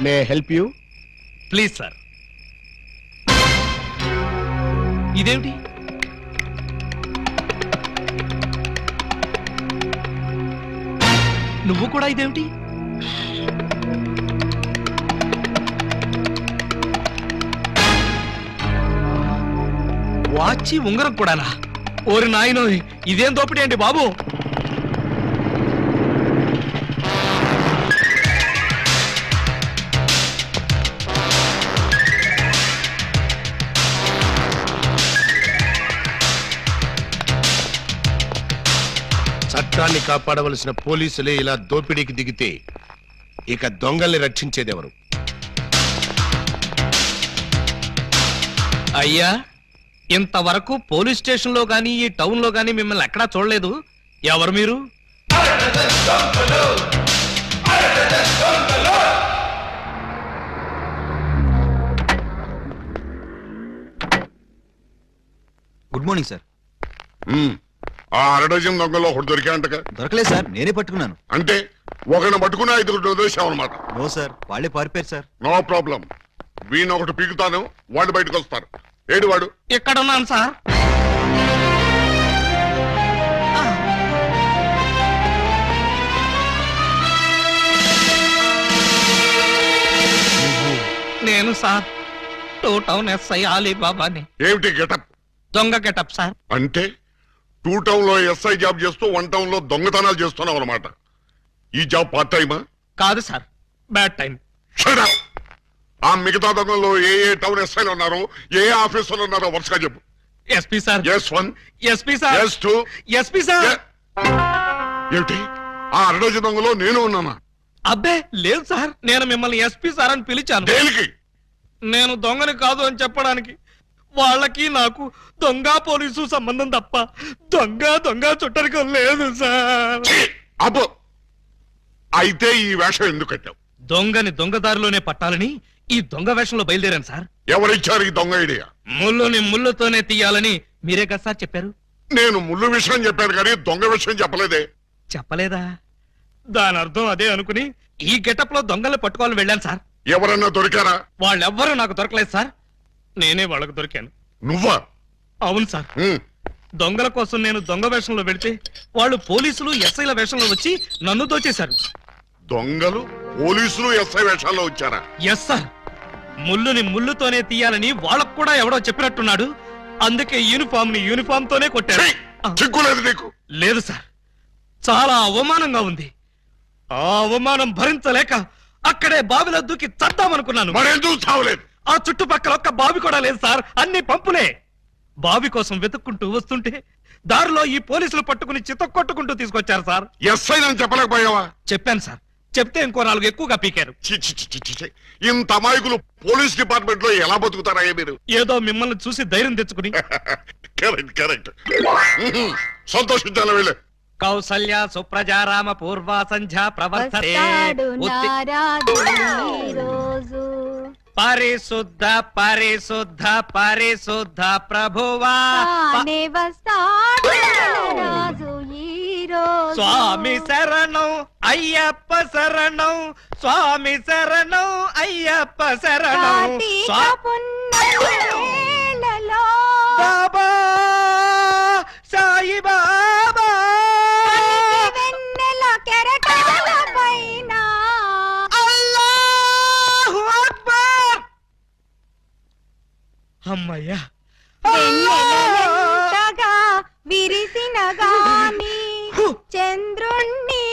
May help you? Please sir. ఇదేమిటి? నువ్వు కూడా ఇదేమిటి? వాచి ఉంగరం కూడానా? ఓరి నాయనో, ఇదేం దోపిడీ అండి బాబు. చట్టాన్ని కాపాడవలసిన పోలీసులే ఇలా దోపిడీకి దిగితే ఇక దొంగల్ని రక్షించేదెవరు? అయ్యా, ఇంతవరకు పోలీస్ స్టేషన్ లో గానీ ఈ టౌన్ లో గానీ మిమ్మల్ని ఎక్కడా చూడలేదు. ఎవరు మీరు? Good morning sir. ఆ అరడజన్ దొంగలో ఒకటి దొరికాయంటగా? దొరకలేదు సార్, నేనే పట్టుకున్నాను. అంటే ఒకరిని పట్టుకుని 5 వదిలేసామన్నమాట. నో సార్, వాళ్ళే పారిపోయారు సార్. నో ప్రాబ్లం, వీణ్ ఒకటి పీకుతాను, వాళ్ళు బయటకు వస్తారు. ఏడు వాడు? ఇక్కడ ఉన్నాను సార్. నేను సార్, 2 టౌన్ ఎస్ఐ అలీబాబాని. ఏమిటి గెటప్? దొంగ గెటప్ సార్. అంటే 2 టౌన్ లో ఎస్ఐ జాబ్ చేస్తూ 1 టౌన్ లో దొంగతనాలు చేస్తున్నావు అనమాట. ఈ జాబ్ పార్ట్ టైమా? కాదు sir, bad time. Shut up! ఆ మిగతా దొంగల్లో ఏ టౌన్ ఎస్ఐలు ఉన్నారో, ఏ ఆఫీసర్లు ఉన్నారో వరుసగా చెప్పు. SP sir. S1, SP sir. S2, SP sir. ఏమిటి ఆ అరడజన్ దొంగలో నేను ఉన్నానా? అబ్బే లేదు సార్, నేను మిమ్మల్ని ఎస్పీ సార్ అని పిలిచాను. దేనికి? నేను దొంగని కాదు అని చెప్పడానికి. వాళ్ళకి నాకు దొంగ పోలీసు సంబంధం తప్ప దొంగ చుట్టరికం లేదు సార్. అబ్బో, అయితే ఈ వేషం ఎందుకు కట్టావు? దొంగని దొంగదారిలోనే పట్టాలని ఈ దొంగ వేషంలో బయలుదేరాను సార్. ఎవరిచ్చారు ఈ దొంగ ఐడియా? ముళ్ళుని ముళ్ళుతోనే తీయాలని మీరే కదా సార్ చెప్పారు. నేను ముళ్ళు విషయం చెప్పాను కానీ దొంగ విషయం చెప్పలేదే. చెప్పలేదా? దాని అర్థం అదే అనుకుని ఈ గెటప్ లో దొంగలు పట్టుకోవాలని వెళ్ళాను సార్. ఎవరన్నా దొరికారా? వాళ్ళెవ్వరూ నాకు దొరకలేదు సార్, నేనే వాళ్ళకు దొరికాను. నువ్వా? అవును సార్. దొంగల కోసం నేను దొంగ వేషంలో వెళితే వాళ్ళు పోలీసులు ఎస్ఐల వేషంలో వచ్చి నన్ను దోచేశారు. దొంగలు పోలీసులు ఎస్ఐ వేషాల్లో వచ్చారా? Yes sir. ముళ్ళుని ముళ్ళుతోనే తీయాలని వాళ్ళకు కూడా ఎవడో చెప్పినట్టున్నాడు. అందుకే యూనిఫామ్ తోనే కొట్టారు. చిక్కులేదు నీకు? లేదు సార్, చాలా అవమానంగా ఉంది. ఆ అవమానం భరించలేక అక్కడే బావిలో దూకి చద్దామనుకున్నాను. మరెందుకు చావలేదు? ఆ చుట్టుపక్కల ఒక్క బావి కూడా లేదు సార్, అన్ని పంపులే. బావి కోసం వెతుక్కుంటూ వస్తుంటే దారిలో ఈ పోలీసులు పట్టుకుని చితక్కొట్టుకుంటూ తీసుకొచ్చారు సార్. ఎస్ఐ అని చెప్పలేకపోయావా? చెప్పాను సార్, చెప్తే ఇంకో 4 ఎక్కువగా పీకారు. ఇంత అమాయకులు పోలీస్ డిపార్ట్మెంట్ లో ఎలా బతుకుతారా మీరు? ఏదో మిమ్మల్ని చూసి ధైర్యం తెచ్చుకుని. కరెక్ట్. సంతోషించాలి వెళ్ళే. కౌసల్య సుప్రజారామ పూర్వ సంధ్యా ప్రవర్తతే పరిశుద్ధ పరిశుద్ధ పరిశుద్ధ ప్రభువా స్వామి శరణం అయ్యప్ప శరణం, స్వామి శరణం అయ్యప్ప శరణం. బాబా సాయి బాబా అల్లాహు అక్బర్. అమ్మయ్యా, విరిసిన గాని చంద్రుణ్ణి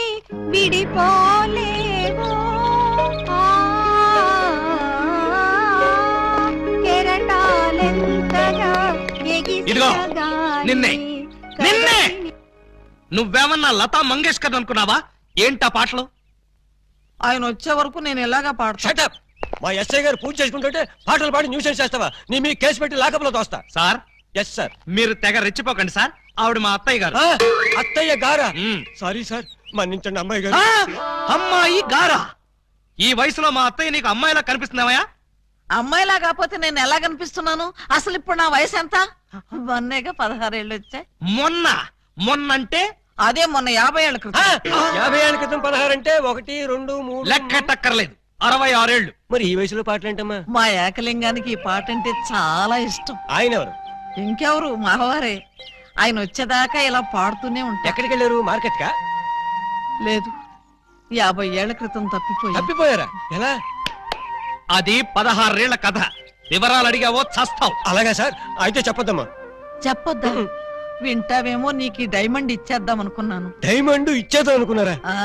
విడిపోలేవు, కెరటాలెంతగా ఇదిగో నిన్నే నువ్వేమన్నా లతా మంగేష్కర్ అనుకున్నావా? ఏంటా పాటలు? ఆయన వచ్చే వరకు నేను ఎలాగా పాడతా? మా ఎస్ఐ గారు పూజ చేసుకుంటుంటే పాటలు పాడి న్యూసెన్స్ చేస్తావా? నీ మీ కేసు పెట్టి లాకప్లో తోస్తా. Sir, yes sir. మీరు తెగ రెచ్చిపోకండి సార్, ఆవిడ మా అత్తయ్య గారు. అత్తయ్య గారా? సారీ సార్, మన్నించండి అమ్మాయి గారు. ఆ! అమ్మాయి గారా? ఈ వయసులో మా అత్తయ్య నీకు అమ్మాయిలా కనిపిస్తున్నావా? అమ్మాయిలా కాకపోతే నేను ఎలా కనిపిస్తున్నాను? అసలు ఇప్పుడు నా వయసు ఎంత? మొన్నేగా 16 ఏళ్ళు వచ్చాయి. మొన్నంటే అదే మొన్న 50 ఏళ్ళ ఆ, క్రితం. 50 ఏళ్ళ క్రితం 16 అంటే 1, 2, 3 లెక్కటక్కర్లేదు. 66 ఏళ్ళు. మరి ఈ వయసులో పాటలు ఏంటమ్మా? మా ఏకలింగానికి ఈ పాట అంటే చాలా ఇష్టం. ఆయన ఎవరు? ఇంకెవరు, మావారే. ఆయన వచ్చేదాకా ఇలా పాడుతూనే ఉంటా. ఎక్కడికి వెళ్ళారు? మార్కెట్ కా? లేదు, 50 ఏళ్ల క్రితం తప్పిపోయి. తప్పిపోయారా? ఎలా? అది 16 ఏళ్ల కథ. వివరాలు అడిగావో చస్తావు. అలాగా సార్, అయితే చెప్పొద్దమ్మా. చెప్పొద్దా? వింటావేమో, నీకు ఈ డైమండ్ ఇచ్చేద్దాం అనుకున్నాను. డైమండ్ ఇచ్చేద్దాం అనుకున్నారా? ఆ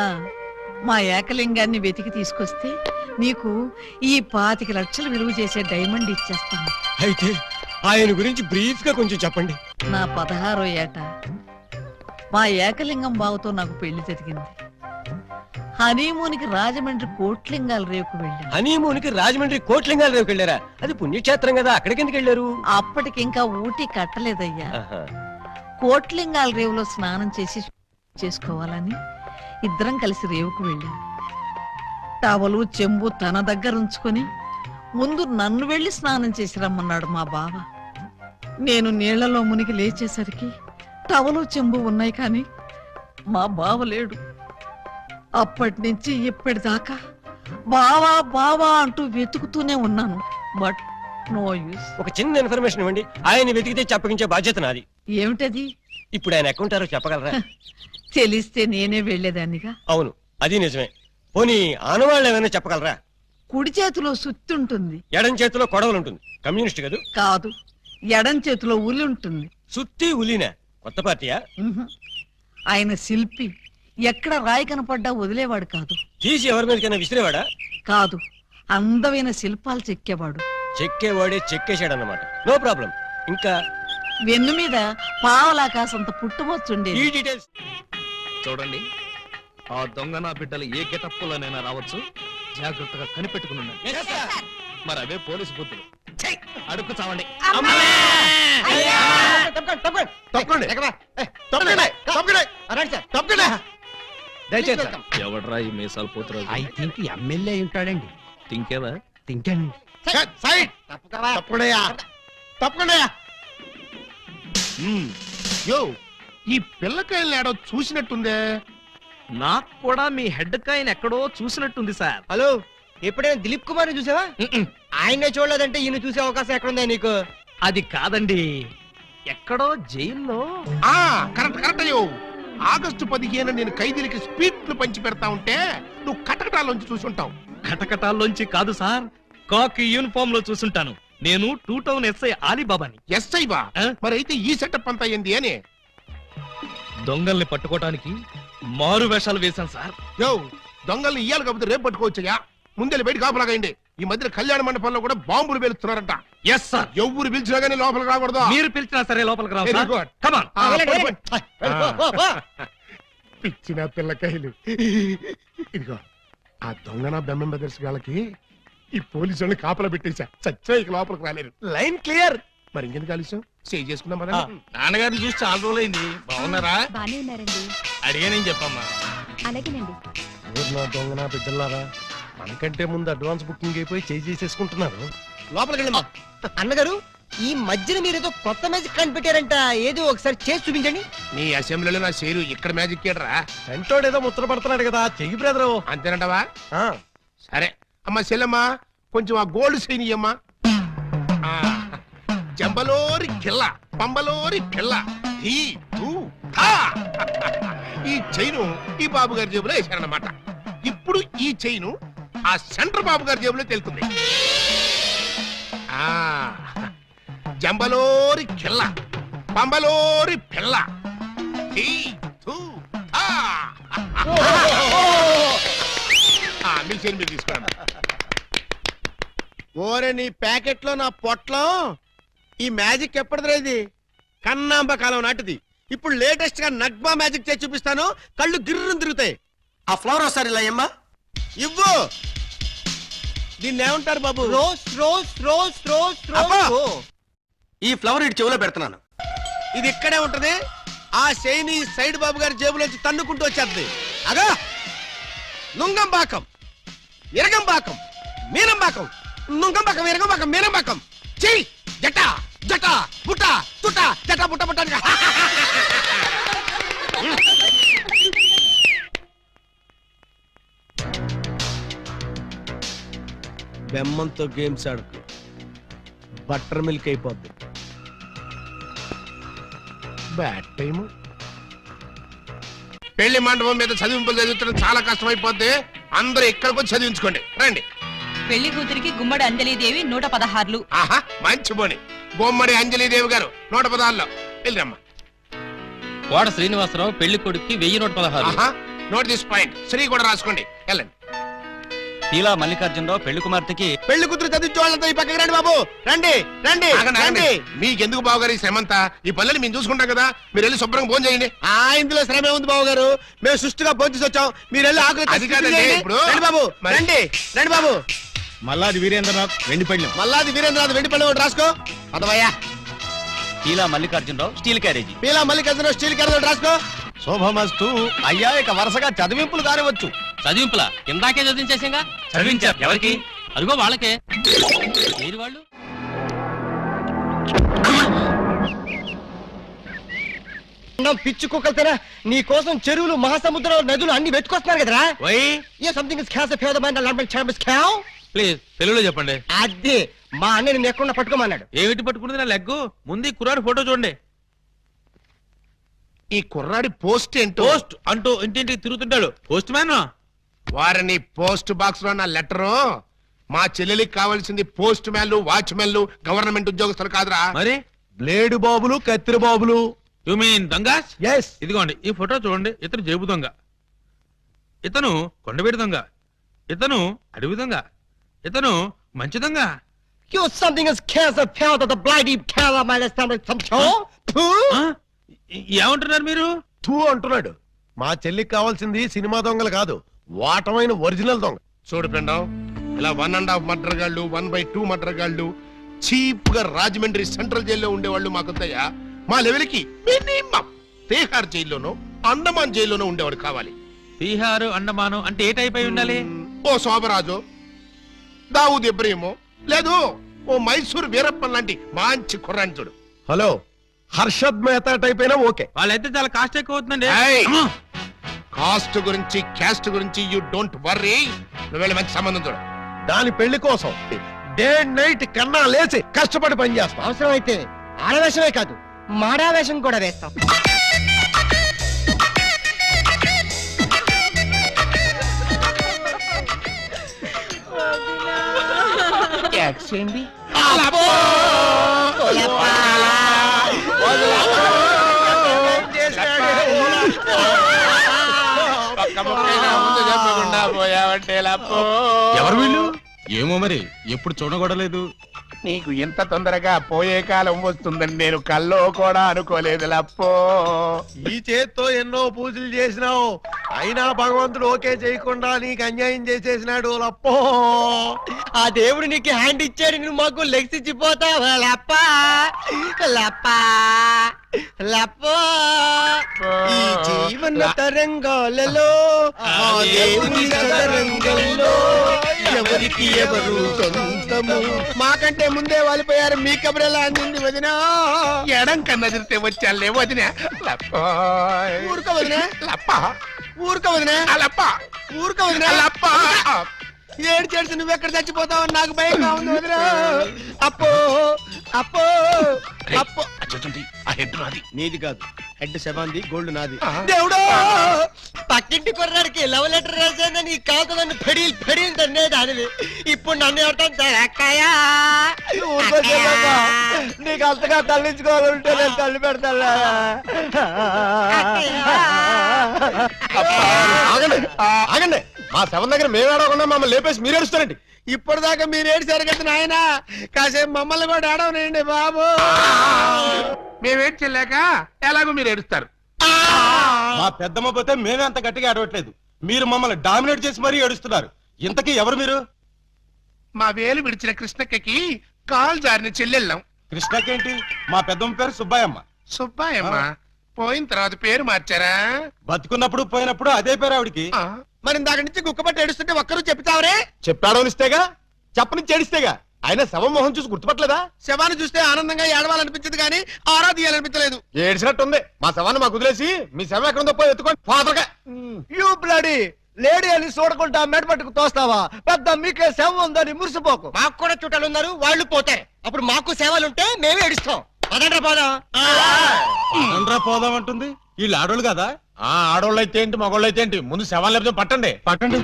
మా ఏకలింగాన్ని వెతికి తీసుకొస్తే నీకు ఈ 25 లక్షలు విలువ చేసే డైమండ్ ఇచ్చేస్తాను. అయితే ఆయన గురించి బ్రీఫ్ గా కొంచెం చెప్పండి. నా 16వ ఏట మా ఏకలింగం బావతో నాకు పెళ్లి జరిగింది. హనీమూన్కి రాజమండ్రి కోట్లింగాల రేవుకు వెళ్ళాను. హనీమూన్ కి రాజమండ్రి కోట్లింగాల రేవుకి వెళ్ళారా? అది పుణ్యక్షేత్రం కదా, అక్కడికి ఎందుకు వెళ్ళారు? అప్పటికింకా ఊటీ కట్టలేదయ్యా. ఆహా. కోట్లింగాల రేవులో స్నానం చేసి చేసుకోవాలని ఇద్దరం కలిసి రేవుకు వెళ్ళాం. టవలు చెంబు తన దగ్గర ఉంచుకొని ముందు నన్ను వెళ్లి స్నానం చేసి రమ్మన్నాడు మా బావ. నేను నీళ్లలో మునిగి లేచేసరికి టవలు చెంబు ఉన్నాయి, కానీ మా బావ లేడు. అప్పటి నుంచి ఇప్పటిదాకా బావా బావా అంటూ వెతుకుతూనే ఉన్నాను. But no use. ఒక చిన్న ఇన్ఫర్మేషన్ ఇవ్వండి, ఆయన వెతికితే చెప్పగించే బాధ్యత నాది. ఏమిటది? ఇప్పుడు ఆయన ఎక్కడుంటారో చెప్పగలరా? తెలిస్తే నేనే వెళ్లేదాన్నిగా. అవును, అది నిజమే. పోనీ ఆనవాళ్ళు ఏమైనా చెప్పగలరా? కుడి చేతిలో సుత్తి ఉంటుంది. ఎడం చేతిలో కొడవలు ఉంటుంది. కమ్యూనిస్ట్ కదూ? కాదు, ఎడం చేతిలో ఉలి ఉంటుంది. సుత్తి ఉలినా? కొత్త పార్టీయా? ఉహు. ఆయన శిల్పి. ఎక్కడ రాయి కనపడ్డా వదిలేవాడు కాదు. తీసి ఎవరి మీదకైనా విసిరేవాడా? కాదు, అందమైన శిల్పాలు చెక్కేవాడు. చెక్కేవాడే చెక్కేశాడన్నమాట. No problem. ఇంకా వెన్ను మీద పావలాకాసంత పుట్టుమొచ్చుండేది. ఈ డీటెయిల్స్ చూడండి, ఆ దొంగ నా బిడ్డలు ఏ గెటప్పులోనైనా రావచ్చు. జాగ్రత్తగా కనిపెట్టుకుని ఉండండి. Yes, sir. మరి అవే పోలీసు బుద్ధులు. అడుక్కు చావండి. ఎవడ్రా ఈ మీసాలు పోతురా? ఐ థింక్ ఎమ్మెల్యే అయి ఉంటాడండి. తింకేవా? తింటానండి. యో, ఈ పిల్లకాయలు ఏడో చూసినట్టుందే. నాకు కూడా మీ హెడ్ కాయన ఎక్కడో చూసినట్టుంది సార్. హలో, ఎప్పుడైనా దిలీప్ కుమార్ చూసావా? ఆయనే చూడలేదంటే ఈయన చూసే అవకాశం ఎక్కడుందా నీకు? అది కాదండి, ఎక్కడో జైల్లో. ఆ కరెక్ట్ కరెక్ట్ అయ్యో. ఆగస్టు 15 నేను ఖైదీలకి స్పీట్లు పంచి పెడతా ఉంటే నువ్వు కటకటాల్లోంచి చూసుంటావు. కటకటాల్లోంచి కాదు సార్, కాకి యూనిఫామ్ లో చూసుంటాను. నేను 2 టౌన్ ఎస్ఐ ఆలీబాబాని. ఎస్ఐ బా? ఆ? మరి అయితే ఈ సెటప్ అంతా ఏంది అని? దొంగల్ని పట్టుకోవటానికి మారు వేషాలు వేశాను సార్. యో, దొంగల్ని ఇయ్యాలి కాకపోతే రేపు పట్టుకోవచ్చయ్యా. ముందే బయట కాపలాగండి. ఈ మధ్య కళ్యాణ మండపంలో కూడా బాంబులు పేలుస్తున్నారంట. Yes sir. ఎవరు పిలిచినా గానీ లోపలికి రాకూడదు. మీరు పిలిచినా సరే లోపలికి రావు Very sir. good. Come on. ఆ, పోయి, పోయి. పిచ్చిన పిల్లకాయలు. ఇదిగో, ఆ దొంగన బెమ్మం బెదర్స్ వాళ్ళకి ఈ పోలీసు వాళ్ళని కాపలా పెట్టేశా. చచ్చా ఇక లోపలికి రాలేరు. Line clear. మరి ఇంకెందుకు ఆలస్యం? సేవ్ చేసుకుందాం కదా. నాన్నగారిని చూసి చాలా రోజులైంది. బాగున్నారా? బానే ఉన్నారండి. అడిగానేం చెప్పమ్మా. అలాగేనండి. ఊర్లో దొంగన బిడ్డలారా, మనకంటే ముందు అడ్వాన్స్ బుకింగ్ అయిపోయి చేసేసుకుంటున్నారు. లోపలికి వెళ్ళమ్మా. అన్నగారు, ఈ మధ్యన మీరు ఏదో కొత్త మ్యాజిక్ కనిపెట్టారంట. ఏదో ఒకసారి చేసి చూపించండి. నీ అసెంబ్లీలో నా షేరు ఇక్కడ మ్యాజిక్ ఏడరా? సెంటోడ్ ఏదో ముచ్చట పడుతున్నాడు కదా, చెయ్యి బ్రదరు. అంతేనంటావా? సరే అమ్మా చెల్లమ్మా, కొంచెం ఆ గోల్డ్ చైన్ ఇయ్యమ్మా. ఆ, జంబలోరి కిల్ల, పంబలోరి పిల్ల. ఈ ధూ, ధా. ఈ చైను ఈ బాబు గారి జేబులో వేశారన్నమాట. ఇప్పుడు ఈ చైను ఆ సెంటర్ బాబు గారి జేబులో తెలుతుంది. ఆ, జంబలోరి కిల్ల, పంబలోరి పిల్ల. ఈ ధూ, ధా. మీ చైన్ మీరు తీసుకోండి. ఓరే, నీ ప్యాకెట్ లో నా పొట్లో ఈ మ్యాజిక్ ఎప్పటిదిరా? ఇది కన్నాంబ కాలం నాటిది. ఇప్పుడు లేటెస్ట్ గా నగ్మా మ్యాజిక్ చేసి చూపిస్తాను. కళ్ళు గిర్రును తిరుగుతాయి. ఆ ఫ్లవర్ ఒకసారి ఇలా అమ్మా. ఇవ్వు. దీన్ని ఏమంటారు బాబు? Rose rose rose rose rose. ఈ ఫ్లవర్ ఇటు చెవులో పెడుతున్నాను. ఇది ఇక్కడే ఉంటది. ఆ చైన్ ఈ సైడ్ బాబు గారి జేబులోంచి తన్నుకుంటూ వచ్చేది. అగా నుంగంబాకం ఇరగంబాకం మీనంబాకం నుంగంబాకం ఇరగంబాకం మీనంబాకం చెయ్యి జట జట బుట్ట తుట జట బుట్ట బుట్ట అని. బెమ్మంతో గేమ్స్ ఆడుకు బటర్ మిల్క్ అయిపోద్ది. Bad time. పెళ్లి మండపం మీద చదివింపులు చదివించడం చాలా కష్టమైపోద్ది. అందరూ ఇక్కడికి వచ్చి చదివించుకోండి. రండి. పెళ్లి కూతురికి గుమ్మడి అంజలీదేవి 116. ఆహా మంచి పోని. బొమ్మడి అంజలీదేవి గారు 116లో వెళ్ళరమ్మా. కోట శ్రీనివాసరావు పెళ్లి కొడుక్కి 1116. ఆహా నోట్ దిస్ పాయింట్. శ్రీ కూడా రాసుకోండి. వెళ్ళండి. తీలా మల్లికార్జునరావు పెళ్లి కుమార్తెకి పెళ్లి కూతురు చదివించే వాళ్ళంతా ఈ పక్కకి రండి బాబు. రండి రండి ఆగండి, ఆగండి. రండి. మీకెందుకు బావగారు ఈ శ్రమంతా? ఈ పనులు మేము చూసుకుంటాం కదా. మీరు వెళ్ళి శుభ్రంగా భోజనం చేయండి. ఇందులో శ్రమే ఉంది బాబు గారు. మేము సుష్టిగా భోజనం వచ్చాం. మీరు వెళ్ళి ఆకులు అది కాదండి, ఇప్పుడు రండి బాబు మరి- రండి రండి బాబు. మల్లాది వీరేంద్రనాథ్ వెండి పళ్ళెం. మల్లాది వీరేంద్రనాథ్ వెండి పళ్ళెం ఒకటి రాసుకో. అదవయ్యా. తీలా మల్లికార్జునరావు స్టీల్ క్యారేజీ. పీలా మల్లికార్జున స్టీల్ క్యారెట్ ఒకటి రాసుకో. శోభమస్తు. అయ్యా ఇక వరుసగా చదివింపులు కానివచ్చు. చదివింపులా ఇందాకే చదివించేసాగా. చదివించారు ఎవరికి? అదిగో వాళ్ళకే. ఏరి వాళ్ళు పిచ్చి కుక్కలతోనే నీ కోసం చెరువులు మహాసముద్రాలు నదులు అన్ని వెతుకొస్తున్నారు కదరా. సంథింగ్ ప్లీజ్ తెలుగులో చెప్పండి. అదే మా అన్న నిన్ను ఎక్కడ పట్టుకోమన్నాడు. ఏమిటి పట్టుకున్నది నా లెగ్గు? ముందు కుర్రాడు ఫోటో చూడండి. ఈ కుర్రాడి పోస్ట్ ఏంటో. పోస్ట్ అంటూ ఇంటింటికి తిరుగుతుంటాడు. Postman. వారిని పోస్ట్ బాక్స్ లో నా లెటరు. మా చెల్లెలికి కావాల్సింది పోస్ట్ మ్యాన్లు, వాచ్మెన్లు, గవర్నమెంట్ ఉద్యోగస్తులు కాదురా. మరి బ్లేడు బాబులు కత్తిరి బాబులు. యు మీన్ దొంగస్? ఎస్. ఇదిగోండి ఈ ఫోటో చూడండి. ఇతను జేబు దొంగ, ఇతను కొండవీడి దొంగ, ఇతను అడవి దొంగ, ఇతను మంచి దొంగ. You something is cancer found the bloody color my stomach some show. ఆ? ఏమంటున్నారు మీరు? తూ అంటున్నాడు. మా చెల్లికి కావాల్సింది సినిమా దొంగలు కాదు, వాటమైన ఒరిజినల్ దొంగ. చూడు పెండం, ఇలా 1.5 మర్డర్ గాళ్ళు, 1/2 మర్డర్ గాళ్ళు చీప్ గా రాజమండ్రి సెంట్రల్ జైల్లో ఉండేవాళ్ళు మాకొద్దయ్యా. మా లెవెల్కి మినిమం తీహార్ జైల్లోనో అండమాన్ జైల్లోనో ఉండేవాడు కావాలి. తీహారు అండమాను అంటే ఏ టైప్ అయి ఉండాలి? ఓ శోభరాజు, దావూద్ ఇబ్రహీమో, లేదు ఓ మైసూర్ వీరప్పన్ లాంటి మంచి కుర్రాన్ని చూడు. హలో, హర్షద్ మెహతా టైప్ అయినా ఓకే. వాళ్ళైతే చాలా కాస్ట్ ఎక్కువ అవుతుందండి. ఏయ్! అమ్మా! కాస్ట్ గురించి క్యాస్ట్ గురించి యూ డోంట్ వర్రీ. నువ్వు వెళ్ళి మంచి సంబంధం చూడు. దాని పెళ్లి కోసం డే నైట్ కన్నా లేచి కష్టపడి పని చేస్తాం. అవసరం అయితే ఆడవేషమే కాదు మాడావేషం కూడా వేస్తాం. ఎవరు వీళ్ళు? ఏమో మరి, ఎప్పుడు చూడగొడలేదు. నీకు ఎంత తొందరగా పోయే కాలం వస్తుందని నేను కల్లో కూడా అనుకోలేదు లప్పో. ఈ చేత్తో ఎన్నో పూజలు చేసినావు, అయినా భగవంతుడు ఓకే చేయకుండా నీకు అన్యాయం చేసేసినాడు లప్పో. ఆ దేవుడు నీకు హ్యాండ్ ఇచ్చాడు, నువ్వు మాకు లెగ్స్ ఇచ్చిపోతావా లప్పా లప్పా లప్పో. ఈ జీవన తరంగాలలో ఆ దేవుని తరంగంలో ఎవరికి ఎవరు సొంతము. మాకంటే ముందే వాలిపోయారు, మీ కబరెలా అందింది వదినా. ఎడం కన్నదిరితే వచ్చాలే వదిన. లప్పో ఊరుక వదినా, లప్ప ఊరుక వదినా, లప్ప ఊరుక వదినా. లప్ప. ఏడ్చేడ్చి నువ్వెక్కడ చచ్చిపోతావు నాకు భయంగా ఉంది వదినా. అప్పో అప్పో అప్పో. ఆ హెడ్ నాది. నీది కాదు, హెడ్ శవాంది, గోల్డ్ నాది. దేవుడు, పక్కింటి కుర్రాడికి లవ్ లెటర్ రాసేది నీ కాదు, నన్ను ఫెడీలు ఫెడీలు తన్నేది అనివి. ఇప్పుడు నన్ను ఎవరితో అక్కయ్యా నీకు అంతగా తల్లించుకోవాలంటే నేను తల్లి పెడతా. ఆగండి, మా శవం దగ్గర మేము ఏడవకుండా మమ్మల్ని లేపేసి మీరు ఏడుస్తారండి. ఇప్పటిదాకా మీరు ఏడ్చారు కదా నాయన, కాసేపు మమ్మల్ని కూడా ఏడవనండి బాబు. మేమేం చెల్లాక ఎలాగో మీరు ఏడుస్తారు. మా పెద్దమ్మ పోతే మేమే అంత గట్టిగా ఏడవట్లేదు, మీరు మమ్మల్ని డామినేట్ చేసి మరీ ఏడుస్తున్నారు. ఇంతకీ ఎవరు మీరు? మా వేలు విడిచిన కృష్ణక్కకి కాల్ జారిన చెల్లెళ్ళం. కృష్ణకేంటి? మా పెద్దమ్మ పేరు సుబ్బాయమ్మ. సుబ్బాయమ్మ పోయిన తర్వాత పేరు మార్చారా? బతుకున్నప్పుడు పోయినప్పుడు అదే పేరు ఆవిడికి. ఆ, మరి ఇందాక నుంచి గుక్కపట్టి ఏడుస్తుంటే ఒక్కరు చెప్తావరే? చెప్పాడో ఇస్తేగా, చెప్పని ఏడిస్తేగా. ఆయన శవం మొహం చూసి గుర్తుపట్టలేదా? శవాన్ని చూస్తే ఆనందంగా ఏడవాలనిపించింది కానీ ఆరాధియాలనిపించలేదు. ఏడ్చినట్టుంది. మా శవాన్ని మాకు వదిలేసి మీ శవం ఎక్కడుందో పోయి ఎత్తుకొని ఫాదర్గా. యూ బ్లడీ లేడీ అని చూడకుండా మెడపట్టుకు తోస్తావా? పెద్ద మీకే శవం ఉందని మురిసిపోకు. మాకు కూడా చుట్టాలు ఉన్నారు, వాళ్ళు పోతారు. అప్పుడు మాకు సేవలుంటే మేమే ఏడుస్తాం. పదండ్రా పోదాం. అనరా పోదామంటుంది. వీళ్ళు ఆడోళ్ళు కదా? ఆడోళ్ళు అయితే ఏంటి, మగోళ్ళు అయితే ఏంటి? ముందు శవాన్ని లేకపోతే పట్టండి. పట్టండి.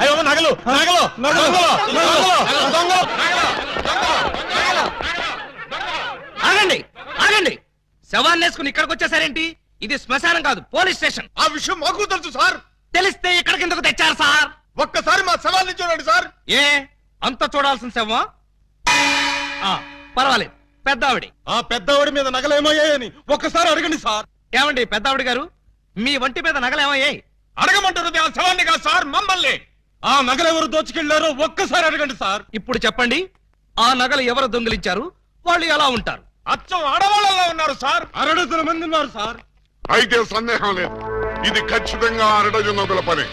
అయ్యో నగలు నగలు నగలు నగలు. ఆగండి ఆగండి, శవాన్ని వేసుకుని ఇక్కడికి వచ్చేసారేంటి? ఇది శ్మశానం కాదు, పోలీస్ స్టేషన్. ఆ విషయం మాకు తెలుసు సార్. తెలిస్తే ఇక్కడికి ఎందుకు తెచ్చారు సార్? ఒక్కసారి మా శవాన్ని చూడండి సార్. ఏ అంత చూడాల్సిన శవమా? పర్వాలేదు, పెద్దావిడి. ఆ పెద్దవాడి మీద నగలేమయ్యాయని ఒక్కసారి అడగండి సార్. ఏమండి పెద్దావిడి గారు, మీ వంటి మీద నగలేమయ్యాయి? అడగమంటారు ఆ శవాన్ని కాదు సార్, మమ్మల్ని. ఆ నగలెవరు దోచుకెళ్లారో ఒక్కసారి అడగండి సార్. ఇప్పుడు చెప్పండి, ఆ నగలు ఎవరు దొంగిలించారు? వాళ్ళు ఎలా ఉంటారు? అచ్చం ఆడవాళ్ళలో ఉన్నారు సార్. 6 మంది ఉన్నారు సార్. అయితే సందేహం లేదు, ఇది ఖచ్చితంగా 6 పని.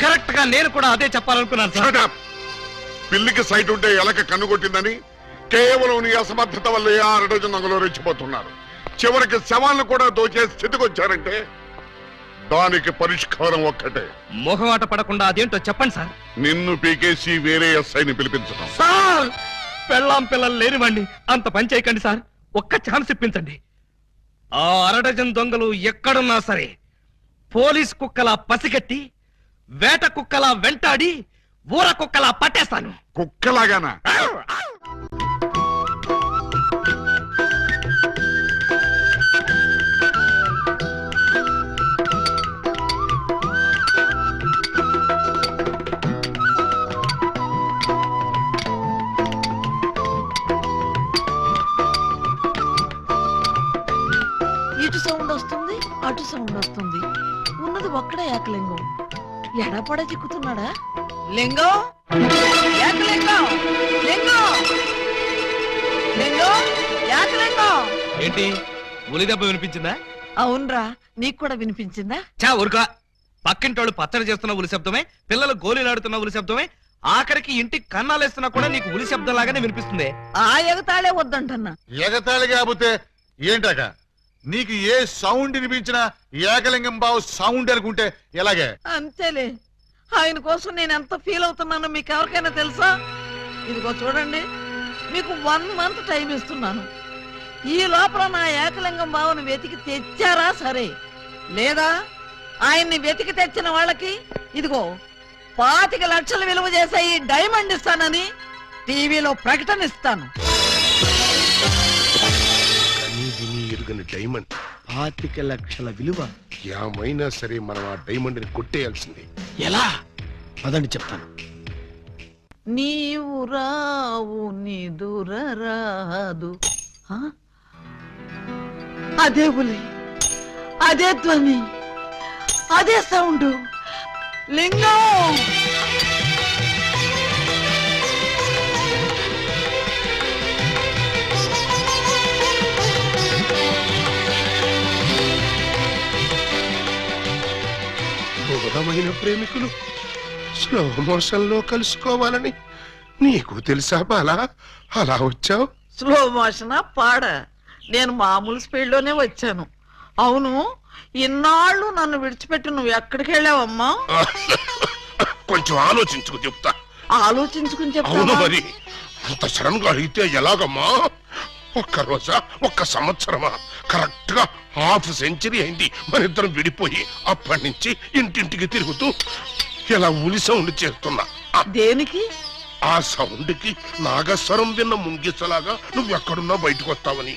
కరెక్ట్ గా నేను కూడా అదే చెప్పాలనుకున్నాను సార్. Shut up. పిల్లికి సైట్ ఉంటే ఎలక కన్నుకొట్టిందని కేవలం నీ అసమర్థత వల్లే 6 రెచ్చిపోతున్నారు. చివరికి శవాలను కూడా దోచే స్థితికి వచ్చారంటే దానికి పరిష్కారం ఒక్కటే. మొహమాట పడకుండా అదేంటో చెప్పండి సార్. నిన్ను పీకేసి వేరే ఎస్ఐని పిలిపించడం. సార్, పెళ్ళాం పిల్లలు లేనివ్వండి, అంత పని చేయకండి సార్. ఒక్క ఛాన్స్ ఇప్పించండి. ఆ 6 దొంగలు ఎక్కడున్నా సరే పోలీస్ కుక్కలా పసిగట్టి, వేట కుక్కలా వెంటాడి, ఊర కుక్కలా పట్టేస్తాను. కుక్కలాగానా? ఇటు సౌండ్ వస్తుంది, అటు సౌండ్ వస్తుంది. ఉన్నది ఒక్కడే ఏకలింగం. ఎడపడ చిక్కుతున్నాడా? లింగం, ఏకలింగం, లింగం, లింగం, ఏకలింగం. ఏంటి, ఉలి దెబ్బ వినిపించిందా? అవునరా, నీకు కూడా వినిపించిందా? చా ఊరుకా. పక్కింటోళ్ళు పచ్చడి చేస్తున్న ఉలి శబ్దమే, పిల్లలు గోళీలాడుతున్న ఉలి శబ్దమే, ఆఖరికి ఇంటికి కన్నాలేస్తున్నా కూడా నీకు ఉలి శబ్దం లాగానే వినిపిస్తుంది. ఆ ఎగతాళే వద్దంటన్నా. ఎగతాళి కాకపోతే ఏంటక? నీకు ఏ సౌండ్ వినిపించినా ఏకలింగం బావు సౌండ్ అనుకుంటే ఎలాగే? అంతేలే, ఆయన కోసం నేను ఎంత ఫీల్ అవుతున్నానో మీకు ఎవరికైనా తెలుసా? ఇదిగో చూడండి, మీకు 1 మంత్ టైం ఇస్తున్నాను. ఈ లోపల నా ఏకలింగం బావను వెతికి తెచ్చారా సరే, లేదా ఆయన్ని వెతికి తెచ్చిన వాళ్ళకి ఇదిగో 25 లక్షలు విలువ చేసే ఈ డైమండ్ ఇస్తానని టీవీలో ప్రకటన ఇస్తాను. ఎరుగని డైమండ్ 25 లక్షల విలువ. ఏమైనా సరే మనం ఆ డైమండ్ ని కొట్టేయాల్సింది. ఎలా? అదండి చెప్తాను. నీవు రావు నిదురరాదు. అదే ఉలి, అదే ధ్వని, అదే సౌండ్. లింగం, ఘోరమైన ప్రేమికులు స్లో మోషన్ లో కలుసుకోవాలని నీకు తెలుసా బాలా? అలా వచ్చావు. స్లో మోషనా పాడ? నేను మామూలు స్పీడ్ లోనే వచ్చాను. అవును, ఇన్నాళ్ళు నన్ను విడిచిపెట్టి నువ్వు ఎక్కడికి వెళ్ళావమ్మా? కొంచెం ఆలోచించుకు చెప్తా. ఆలోచించుకుని అవును చెప్తావా? మరి అంత సడన్ గా అడిగితే ఎలాగమ్మా? 1 రోజా, 1 సంవత్సరమా? కరెక్ట్ గా ½ సెంచరీ అయింది మన ఇద్దరం విడిపోయి. అప్పటి నుంచి ఇంటింటికి తిరుగుతూ ఇలా ఉలి సౌండ్ చేస్తున్నా. దేనికి? ఆ సౌండ్ కి నాగస్వరం విన్న ముంగిసలాగా నువ్వెక్కడున్నా బయటకు వస్తావని.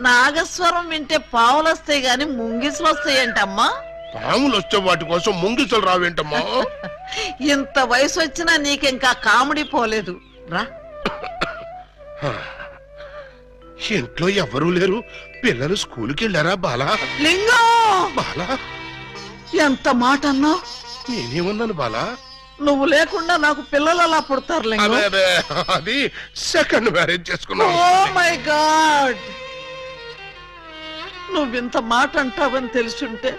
నాగస్వరం వింటే పావులు వస్తాయి గాని ముంగిసులు వస్తాయంటమ్మా. పాములు వచ్చే వాటి కోసం ముంగిసలు రావేంటమ్మా? ఇంత వయసు వచ్చినా నీకింకా కామెడీ పోలేదు రా. ఇంట్లో ఎవరూ లేరు, పిల్లలు స్కూల్కి వెళ్ళారా బాలా? లింగం, బాలా, ఎంత మాట అన్నావు? నేనేమన్నాను బాలా? నువ్వు లేకుండా నాకు పిల్లలు అలా పుడతారు లింగం. అదే అదే, అది సెకండ్ మ్యారేజ్ చేసుకున్నాను. ఓ మై గాడ్, నువ్వింత మాట అంటావని తెలుసుంటే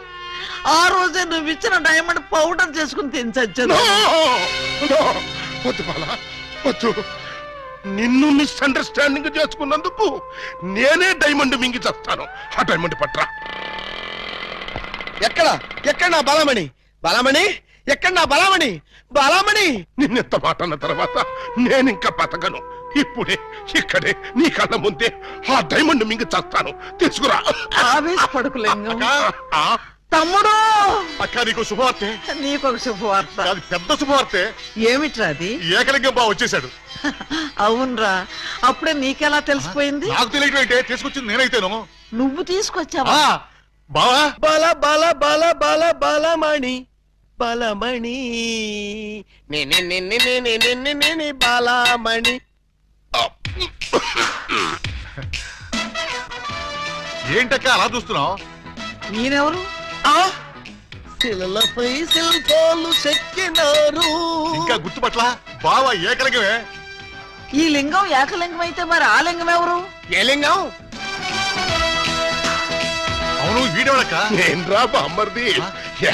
ఆ రోజే నువ్వు ఇచ్చిన డైమండ్ పౌడర్ చేసుకుని తినచచ్చాను. నో! వద్దు బాలా, వద్దు. నిన్ను మిస్అండర్స్టాండింగ్ చేసుకున్నందుకు నేనే డైమండ్ మింగి చేస్తాను. ఆ డైమండ్ పట్రా. ఎక్కడ నా బలమణి? బలమణి ఎక్కడ నా బలమణి? బలమణి నిన్నెంత మాట అన్న తర్వాత నేనింకా బతకను. ఇప్పుడే ఇక్కడే నీ కళ్ళ ముందే ఆ డైమండ్ మింగి చేస్తాను. తీసుకురా. ఆవేశపడకు లింగం. ఆ, తమ్ముడు, అక్క నీకు శుభవార్తె. నీకొక శుభవార్త. అది పెద్ద శుభవార్తె. ఏమిట్రా అది? ఏకలింగం బావ వచ్చేసాడు. అవునరా, అప్పుడే నీకెలా తెలిసిపోయింది? నాకు తెలియటం ఏంటే, తీసుకొచ్చింది నేనైతేను. నువ్వు తీసుకొచ్చావా? బావా బల బల బల బల బలమణి బలమణి నే బలమణి. ఏంటక్క అలా చూస్తున్నావు? నేనెవరు? శిలలపై శిల్పాలు చెక్కినారు. ఇంకా గుర్తుపట్ల బావ ఏకలింగమే. ఈ లింగం ఏకలింగం అయితే మరి ఆ లింగం ఎవరు? ఏ లింగం? అవును వీడేవాడక్క. నేన్రా బామ్మర్ది,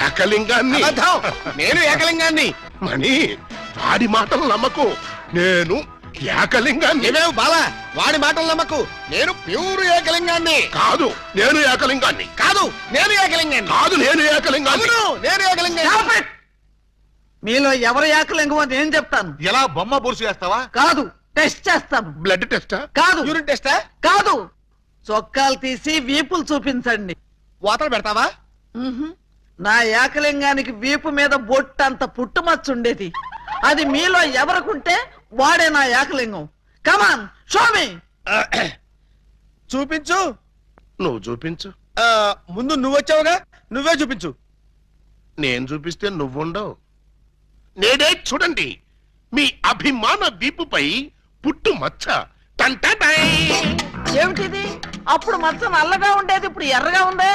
ఏకలింగాన్ని. అబద్ధం. నేను ఏకలింగాన్ని. మణి, వాడి మాటలు నమ్మకు. నేను ఏకలింగాన్ని. ఏమేవు బాల, వాడి మాటలు నమ్మకు. నేను ప్యూర్ ఏకలింగాన్ని. కాదు, నేను ఏకలింగాన్ని. కాదు, నేను ఏకలింగాన్ని. కాదు, నేను ఏకలింగాన్ని. అవును, నేను ఏకలింగాన్ని. మీలో ఎవరు ఏకలింగం అని నేను చెప్తాను. ఎలా బొమ్మ బొరుసు చేస్తావా? కాదు, టెస్ట్ చేస్తాను. బ్లడ్ టెస్టా? కాదు, యూరిన్ టెస్టా? కాదు, చొక్కాలు తీసి వీపులు చూపించండి. వాతలు పెడతావా? ఉహుం. నా ఏకలింగానికి వీపు మీద బొట్టంత పుట్టుమచ్చ ఉండేది. అది మీలో ఎవరికుంటే వాడే నా ఏకలింగం. కమాన్, షో మీ. చూపించు. నువ్వు చూపించు. ముందు నువ్వు వచ్చావుగా, నువ్వే చూపించు. నేను చూపిస్తే నువ్వుండవు. నేనే చూడండి, మీ అభిమాన వీపుపై పుట్టు మచ్చ. టంటటై. ఏమిటిది? అప్పుడు మచ్చ నల్లగా ఉండేది, ఇప్పుడు ఎర్రగా ఉందే.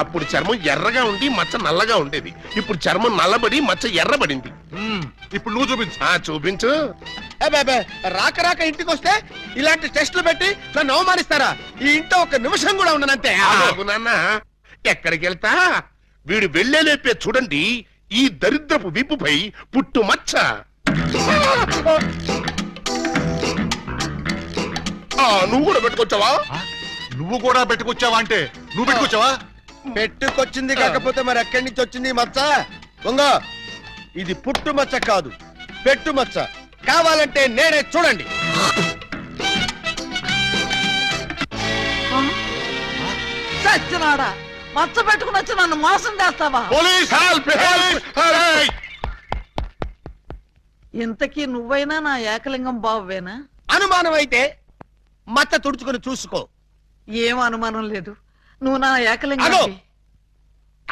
అప్పుడు చర్మం ఎర్రగా ఉండి మచ్చ నల్లగా ఉండేది. ఇప్పుడు చర్మం నల్లబడి మచ్చ ఎర్రబడింది. ఇప్పుడు నువ్వు చూపించు. చూపించు. అబ్బే, రాక రాక ఇంటికి వస్తే ఇలాంటి టెస్టులు పెట్టి నన్ను అవమానిస్తారా? ఈ ఇంట్లో ఒక నిమిషం కూడా ఉండనంతే. ఆగు నాన్న, ఎక్కడికి వెళ్తా? వీడు వెళ్ళేలేపే చూడండి ఈ దరిద్రపు వీపుపై పుట్టు మచ్చ. నువ్వు కూడా పెట్టుకొచ్చావా? నువ్వు కూడా పెట్టుకొచ్చావా అంటే నువ్వు పెట్టుకొచ్చావా? పెట్టుకొచ్చింది కాకపోతే మరి ఎక్కడి నుంచి వచ్చింది ఈ మచ్చ? దొంగ, ఇది పుట్టు మచ్చ కాదు, పెట్టు మచ్చ. కావాలంటే నేనే చూడండి. చచ్చినాడా, మచ్చ పెట్టుకుని వచ్చి నన్ను మోసం చేస్తావా? Police help! హెల్ప్! ఇంతకీ నువ్వైనా నా ఏకలింగం బావేనా? అనుమానం అయితే మచ్చ తుడుచుకుని చూసుకో. ఏం అనుమానం లేదు, నువ్వు నా అగో, ఏకలింగం.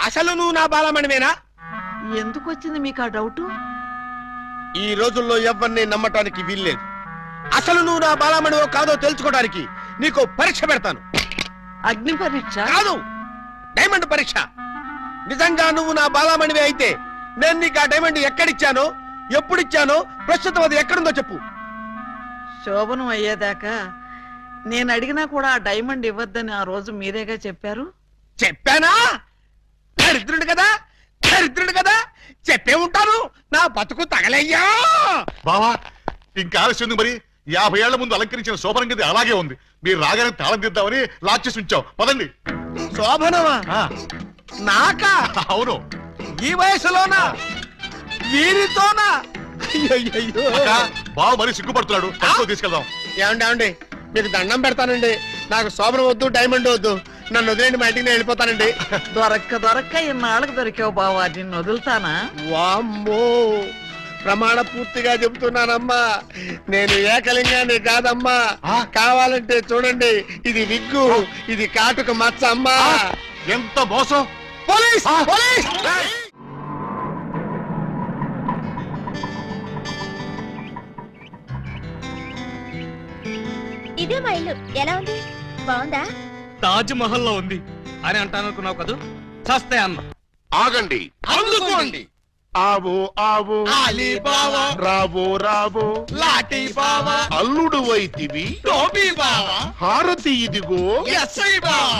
అసలు నువ్వు నా బాలమణివేనా? ఎందుకు వచ్చింది మీకు ఆ డౌట్? ఈ రోజుల్లో ఎవరిని నమ్మటానికి వీల్లేదు. అసలు నువ్వు నా బాలమణివో కాదో తెలుసుకోవడానికి నీకు పరీక్ష పెడతాను. అగ్ని పరీక్ష కాదు, డైమండ్ పరీక్ష. నిజంగా నువ్వు నా బాలమణివే అయితే నేను నీకు ఆ డైమండ్ ఎక్కడిచ్చానో, ఎప్పుడిచ్చానో, ప్రస్తుతం అది ఎక్కడుందో చెప్పు. శోభనం అయ్యేదాకా నేను అడిగినా కూడా ఆ డైమండ్ ఇవ్వద్దని ఆ రోజు మీరేగా చెప్పారు. చెప్పానా? దరిద్రుడు కదా, దరిద్రుడు కదా, చెప్పే ఉంటాను. నా బతుకు తగలయ్యా. బావా ఇంకా ఆలస్యం ఉంది. మరి 50 ఏళ్ల ముందు అలంకరించిన శోభనం గది అలాగే ఉంది. మీరు రాగానే తాళం తీద్దామని లాక్ చేసి ఉంచాం. పదండి. శోభనమా? ఆ, నాకా? అవును. ఈ వయసులోనా? వీరితోనా? అయ్యయ్యో. అక్క, బావ మరి సిగ్గుపడుతున్నాడు. తక్కువ తీసుకెళ్దాం. ఏమండి, మీకు దండం పెడతానండి. నాకు శోభనం వద్దు, డైమండ్ వద్దు. నన్ను వదిలేండి, మా ఇంటికి నేను వెళ్ళిపోతానండి. దొరక్క ఇన్నాళ్ళకి దొరికావు బావా, నిన్ను వదులుతానా? వామ్మో, ప్రమాణ పూర్తిగా చెబుతున్నానమ్మా, నేను ఏకలింగాన్ని కాదమ్మా. కావాలంటే చూడండి, ఇది విగ్గు, ఇది కాటుక మచ్చ అమ్మా. ఎంత మోసం! పోలీస్! పోలీస్! ఇదే మా ఇల్లు. ఎలా ఉంది? బాగుందా? తాజ్ మహల్ లో ఉంది అని అంటాననుకున్నావు కదూ? చస్తే అన్న. ఆగండి, అందుకోండి. ఆవో ఆవో, అలీబాబా, రావో రావో, లాఠీ బావా, అల్లుడు వైతివి, టోపీ బావా, హారతి ఇదిగో. ఎస్ఐ బావా.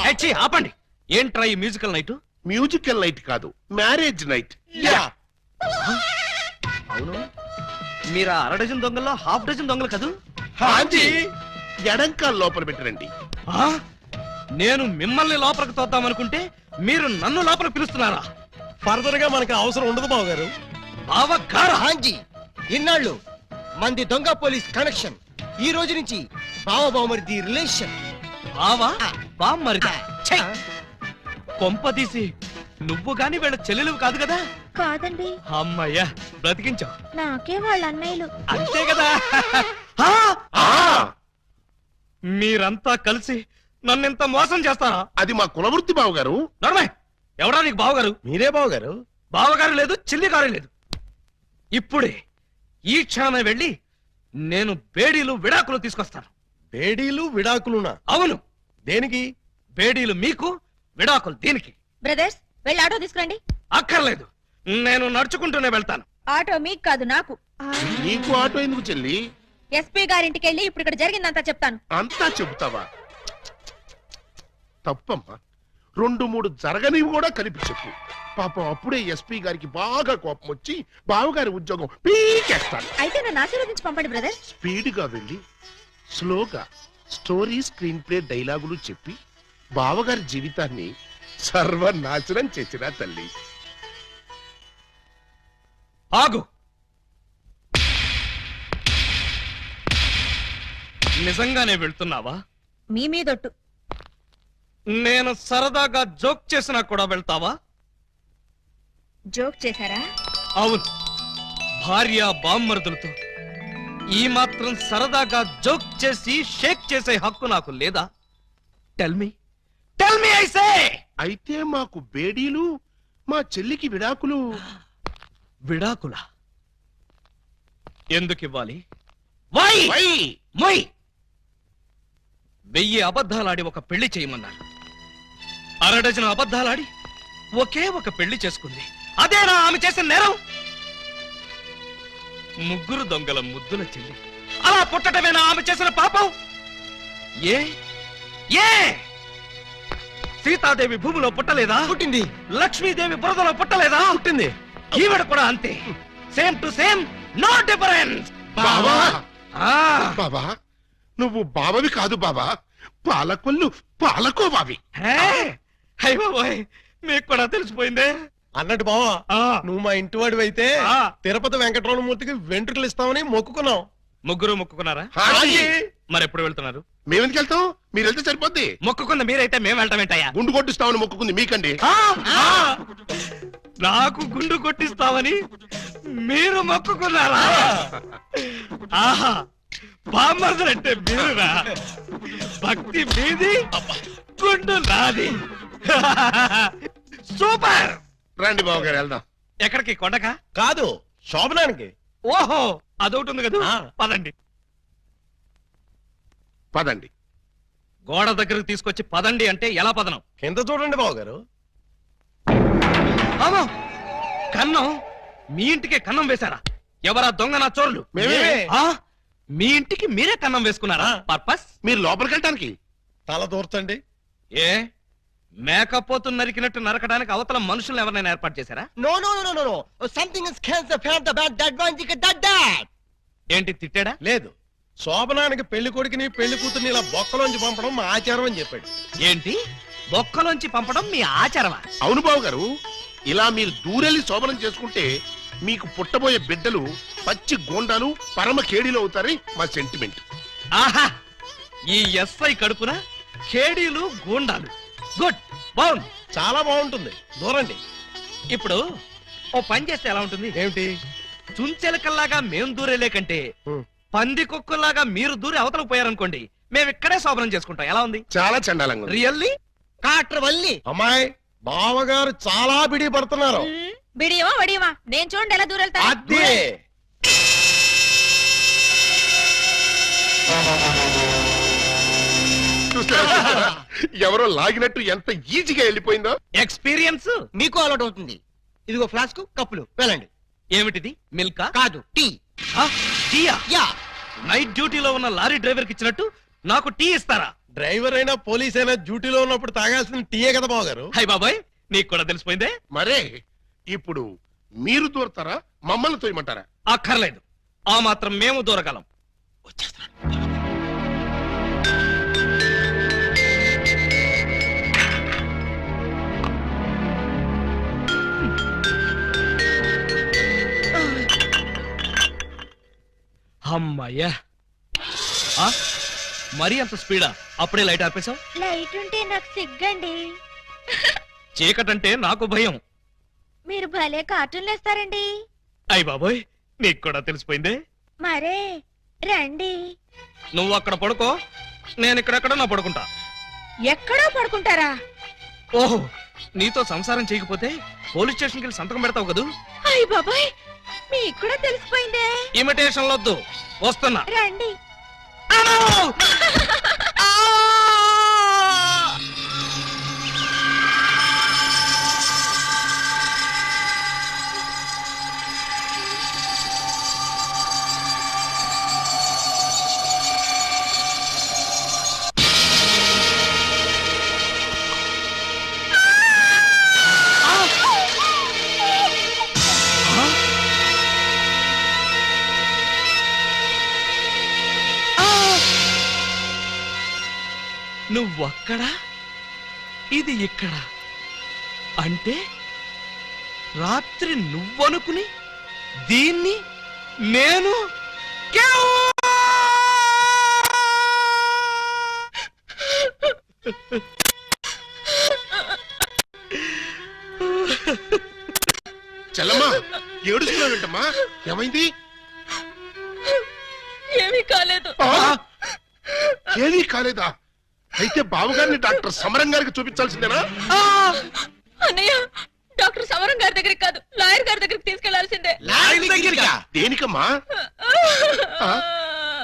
ఆపండి. ఏంట్రా ఈ మ్యూజికల్ నైట్? మ్యూజికల్ నైట్ కాదు, మ్యారేజ్ నైట్. అవును, మీరు అర డజన్ దొంగల్లో హాఫ్ డజన్ దొంగలు కదూ? హాంజీ, ఎడంకాల్ లోపల పెట్టరండి. ఆ? నేను మిమ్మల్ని లోపలికి తోద్దామనుకుంటే మీరు నన్ను లోపల పిలుస్తున్నారా? ఫర్దర్ గా మనకి అవసరం ఉండదు బావగారు. బావగారా? హాంజీ, ఇన్నాళ్ళు మంది దొంగ పోలీస్ కనెక్షన్, ఈ రోజు నుంచి బావ బావమరిది రిలేషన్. బావా బామ్మరిదా? ఛై! కొంప తీసి నువ్వు గాని వీళ్ళ చెల్లెలు కాదు కదా? కాదండి, అమ్మయ్యా, బ్రతికించావు. నాకే వాళ్ళ అన్నయ్యలు. అంతే కదా? ఆ! ఆ, మీరంతా కలిసి నన్నింత మోసం చేస్తారా? అది మా కులవృత్తి బావగారు. నర్మే, ఎవడా నీకు బావగారు? మీరే బావగారు. బావగారు లేదు, చిల్లిగారు లేదు. ఇప్పుడే ఈ క్షణమే వెళ్ళి నేను బేడీలు విడాకులు తీసుకొస్తాను. బేడీలు విడాకులునా? అవును, దేనికి? బేడీలు మీకు, విడాకులు దీనికి. బ్రదర్స్, వెళ్ళి ఆటో తీసుకురండి. అక్కర్లేదు, నేను నడుచుకుంటూనే వెళ్తాను. ఆటో మీకు కాదు, నాకు. నీకు ఆటో ఎందుకు చెల్లి? ఎస్పీ గారింటికి వెళ్ళి ఇప్పుడు ఇక్కడ జరిగిందంతా చెప్తాను. అంతా చెబుతావా? తప్పమ్మా, 2-3 జరగనివి కూడా కలిపి చెప్పు. పాపం అప్పుడే ఎస్పీ గారికి బాగా కోపం వచ్చి బావగారి ఉద్యోగం పీకేస్తాడు. అయితే నన్ను ఆశీర్వదించి పంపండి బ్రదర్. స్పీడ్గా వెళ్ళి స్లోగా స్టోరీ, స్క్రీన్ ప్లే, డైలాగులు చెప్పి బావగారి జీవితాన్ని సర్వనాశనం చేసిన తల్లి. ఆగు. నిజంగానే వెళ్తున్నావా? మీ మీదొట్టు. నేను సరదాగా జోక్ చేసినా కూడా వెళ్తావా? జోక్ చేశారా? అవును, భార్య బామ్మరుదులతో ఈ మాత్రం సరదాగా జోక్ చేసి షేక్ చేసే హక్కు నాకు లేదా? Tell me I say. అయితే మాకు బేడీలు, మా చెల్లికి విడాకులు. విడాకుల ఎందుకు ఇవ్వాలి? వై? వై? మొయ్. 1000 అబద్ధాలాడి ఒక పెళ్లి చేయమన్నారు. 6 డజన్ అబద్ధాలాడి ఒకే ఒక పెళ్లి చేసుకుంది. అదేనా ఆమె చేసిన నేరం? 3 దొంగల ముద్దుల చెల్లి అలా పుట్టటమేనా ఆమె చేసిన పాపం? ఏ ఏ సీతాదేవి భూమిలో పుట్టలేదా? పుట్టింది. లక్ష్మీదేవి బురదలో పుట్టలేదా? పుట్టింది. ఈవిడ కూడా అంతే. Same to same, no difference. బావా, ఆ బాబా, నువ్వు బావవి కాదు బాబా, పాలకొల్లు పాలకోబావి. అయ్యో బాయ్, మీకు కూడా తెలిసిపోయిందే. అన్నట్టు బావా, ఆ, నువ్వు మా ఇంటి వాడివి అయితే ఆ. తిరుపతి వెంకటరమణమూర్తికి వెంట్రుకలు ఇస్తామని మొక్కుకున్నాం. ముగ్గురు మొక్కుకున్నారా? హాజీ. మరి ఎప్పుడు వెళ్తున్నారు? మేమెందుకు వెళ్తాం? మీరు వెళ్తే సరిపోద్ది. మొక్కుకున్న మీరైతే మేము వెళ్ళటం ఏంటయ్యా? గుండు కొట్టిస్తామని మొక్కుకుంది మీకండి. ఆ, ఆ, నాకు గుండు కొట్టిస్తామని మీరు మొక్కుకున్నారా? ఆహా, బామ్మర్దలంటే మీరురా. భక్తి మీది, గుండు నాది. సూపర్. రండి బావగారు వెళ్దాం. ఎక్కడికి? కొండకా? కాదు, శోభనానికి. ఓహో, అదొకటి ఉంది కదా. ఆ. పదండి. పదండి. గోడ దగ్గరకు తీసుకొచ్చి పదండి అంటే ఎలా పదనం? కింద చూడండి బావగారు. అమ్మో, కన్నం. మీ ఇంటికే కన్నం వేశారా? ఎవరా దొంగ నా చోరులు? మేమే. ఆ, మీ ఇంటికి మీరే కన్నం వేసుకున్నారా? పర్పస్? మీరు లోపలికి వెళ్ళటానికి. తల దూర్చండి. ఏ మేకపోతు నరికినట్టు నరకడానికి అవతల మనుషులు ఎవరైనా ఏర్పాటు చేశారా? No no no no no, something is cancer fan the bad that one thick that that. ఏంటి తిట్టాడా? లేదు, శోభనానికి పెళ్లి కొడుకుని పెళ్లి కూతుర్ని ఇలా బొక్కలోంచి పంపడం మా ఆచారం అని చెప్పాడు. ఏంటి బొక్కలోంచి పంపడం మీ ఆచారమా? అవును బావగారు, ఇలా మీరు దూరెళ్ళి శోభనం చేసుకుంటే మీకు పుట్టబోయే బిడ్డలు పచ్చి గోండాలు, పరమ కేడీలు అవుతారని మా సెంటిమెంట్. ఆహా, ఈ ఎస్ఐ కడుపున ఖేడీలు గూండాలు. గుడ్, బాగుంది. చాలా బాగుంటుంది. దూరండి. ఇప్పుడు ఓ పని చేస్తే ఎలా ఉంటుంది? ఏమిటి? చుంచెలకల్లాగా మేం దూరేలే కంటే హ్మ్. పంది కుక్కల్లాగా మీరు దూరి అవతలకు పోయారనుకోండి, మేము ఇక్కడే శోభనం చేసుకుంటాం. ఎలా ఉంది? చాలా చండాలంగా ఉంది. రియల్లీ? కాట్రవల్లి అమ్మాయి, బావగారు చాలా బిడి పడుతున్నారు. బిడియమా వడియమా, నేను చూడండి ఎలా దూరెళ్తా. అదే చూసారా? ఎవరో లాగినట్టు ఎంత ఈజీగా వెళ్ళిపోయిందో. ఎక్స్పీరియన్స్ మీకు అలవాటు అవుతుంది. ఇదిగో ఫ్లాస్క్, కప్పులు వెళ్ళండి. ఏమిటిది? మిల్కా? కాదు, టీ. టీయా? యా, నైట్ డ్యూటీలో ఉన్న లారీ డ్రైవర్ కి ఇచ్చినట్టు నాకు టీ ఇస్తారా? డ్రైవర్ అయినా పోలీస్ అయినా డ్యూటీలో ఉన్నప్పుడు తాగాల్సిన టీయే కదా బావగారు. హై బాబాయ్, నీకు కూడా తెలిసిపోయిందే. మరే ఇప్పుడు మీరు దూరతారా మమ్మల్ని తోయమంటారా? అక్కర్లేదు, ఆ మాత్రం మేము దూరగలం. అమ్మయ్యా, ఆ? మరీ అంత స్పీడా? అప్పుడే లైట్ ఆర్పేశావు. లైట్ ఉంటే నాకు సిగ్గండి. చీకటంటే నాకు భయం. మీరు భలే కార్టూన్లు వేస్తారండి. అయ్ బాబోయ్, నీకు కూడా తెలిసిపోయిందే. మరే రండి. నువ్వు అక్కడ పడుకో, నేను ఇక్కడెక్కడ నా పడుకుంటా. ఎక్కడో పడుకుంటారా? ఓహో, నీతో సంసారం చేయకపోతే పోలీస్ స్టేషన్కి వెళ్ళి సంతకం పెడతావు కదూ. అయ్య బాబాయ్, మీకు కూడా తెలిసిపోయిందే. ఇమిటేషన్ వద్దు, వస్తున్నా. రండి. నువ్వక్కడ, ఇది ఇక్కడ. అంటే రాత్రి నువ్వనుకుని దీన్ని నేను చెల్లమ్మా, ఏడుస్తున్నావు ఏంటమ్మా? ఏమైంది? ఏమీ కాలేదు. ఏమీ కాలేదా? అయితే బావగారిని డాక్టర్ సమరం గారికి చూపించాల్సిందేనా? అన్నయ్య, డాక్టర్ సమరం గారి దగ్గరికి కాదు, లాయర్ గారి దగ్గరికి తీసుకెళ్లాల్సిందే. దేనికమ్మా?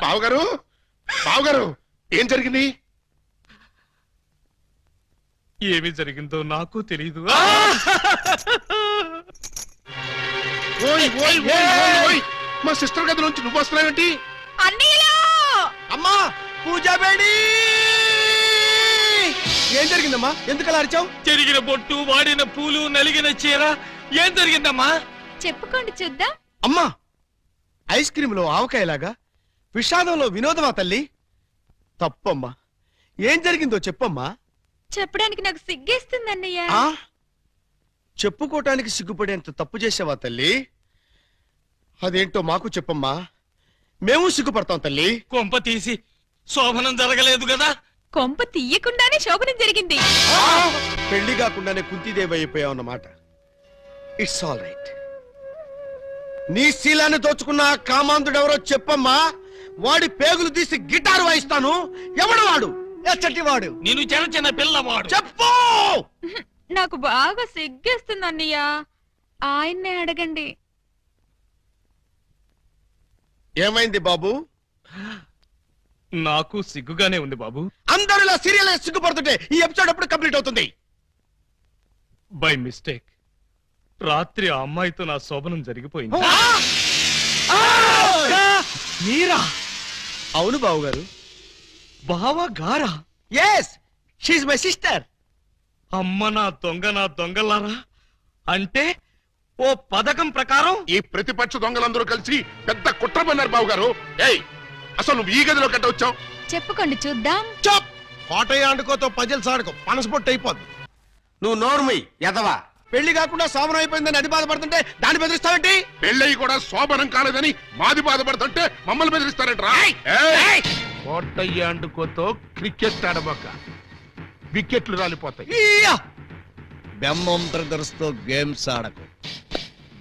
బావగారు, బావగారు, ఏం జరిగింది? ఏమి జరిగిందో నాకు తెలీదు. ఓయ్ ఓయ్ ఓయ్ ఓయ్ ఓయ్, మా సిస్టర్ గది నుంచి నువ్వు వస్తున్నావేంటి? అన్నయ్యలో అమ్మా పూజా బేడి, ఏం జరిగిందమ్మా? ఎందుకలా అరిచావు? చెరిగిన బొట్టు, వాడిన పూలు, నలిగిన చీర. ఏం జరిగిందమ్మా? చెప్పుకోండి చూద్దాం. అమ్మా, ఐస్ క్రీమ్ లో ఆవకాయలాగా విషాదంలో వినోదమా తల్లి? తప్పమ్మా, ఏం జరిగిందో చెప్పమ్మా. చెప్పడానికి నాకు సిగ్గేస్తుంది అన్నయ్య. ఆ చెప్పుకోటానికి సిగ్గుపడేంత తప్పు చేసావా తల్లి? అదేంటో మాకు చెప్పమ్మా, మేము సిగ్గుపడతాం తల్లి. కొంప తీసి శోభనం జరగలేదు కదా? కొంప తీయకుండానే శోభనం జరిగింది. పెళ్లి కాకుండానే కుంతిదేవి అయిపోయావు అన్నమాట. It's all right. నీ శీలాన్ని దోచుకున్న ఆ కామాంధుడెవరో చెప్పమ్మా. వాడి పేగులు తీసి గిటారు వాయిస్తాను. ఎవడు వాడు? ఎచ్చటి వాడు? నేను చిన్న చిన్న పిల్లవాడు. చెప్పు. నాకు బాగా సిగ్గేస్తుంది అన్నయ్య, ఆయన్నే అడగండి. ఏమైంది బాబు? నాకు సిగ్గుగానే ఉంది బాబు. అందరూ ఇలా సీరియల్ సిగ్గుపడుతుంటే ఈ ఎపిసోడ్ ఎప్పుడు కంప్లీట్ అవుతుంది? బై మిస్టేక్ రాత్రి ఆ అమ్మాయితో నా శోభనం జరిగిపోయింది. మీరా? అవును బాబు గారు. బావా గారా? Yes, she my sister. అమ్మ నా దొంగలారా. అంటే ఓ పథకం ప్రకారం ఈ ప్రతిపక్ష దొంగలందరూ కలిసి పెద్ద కుట్ర పన్నారు బావగారు. ఏయ్, అసలు నువ్వు ఈ గదిలో కట్ట వచ్చావు? చెప్పుకోండి చూద్దాం. చప్! కోటయ్య ఆడుకోతో పజిల్స్ ఆడుకో, పనసపొట్టు అయిపోద్ది. నువ్వు నోర్మి ఎదవా. పెళ్లి కాకుండా శోభనం అయిపోయిందని అది బాధపడుతుంటే దాన్ని బెదిరిస్తావేంటి? పెళ్ళయి కూడా శోభనం కాలేదని మాది బాధపడుతుంటే మమ్మల్ని బెదిరిస్తారంటరా? కోటయ్య అండుకోతో క్రికెట్ ఆడబోక, వికెట్లు రాలిపోతాయి. బెమ్మం బ్రదర్స్ తో గేమ్స్ ఆడకు,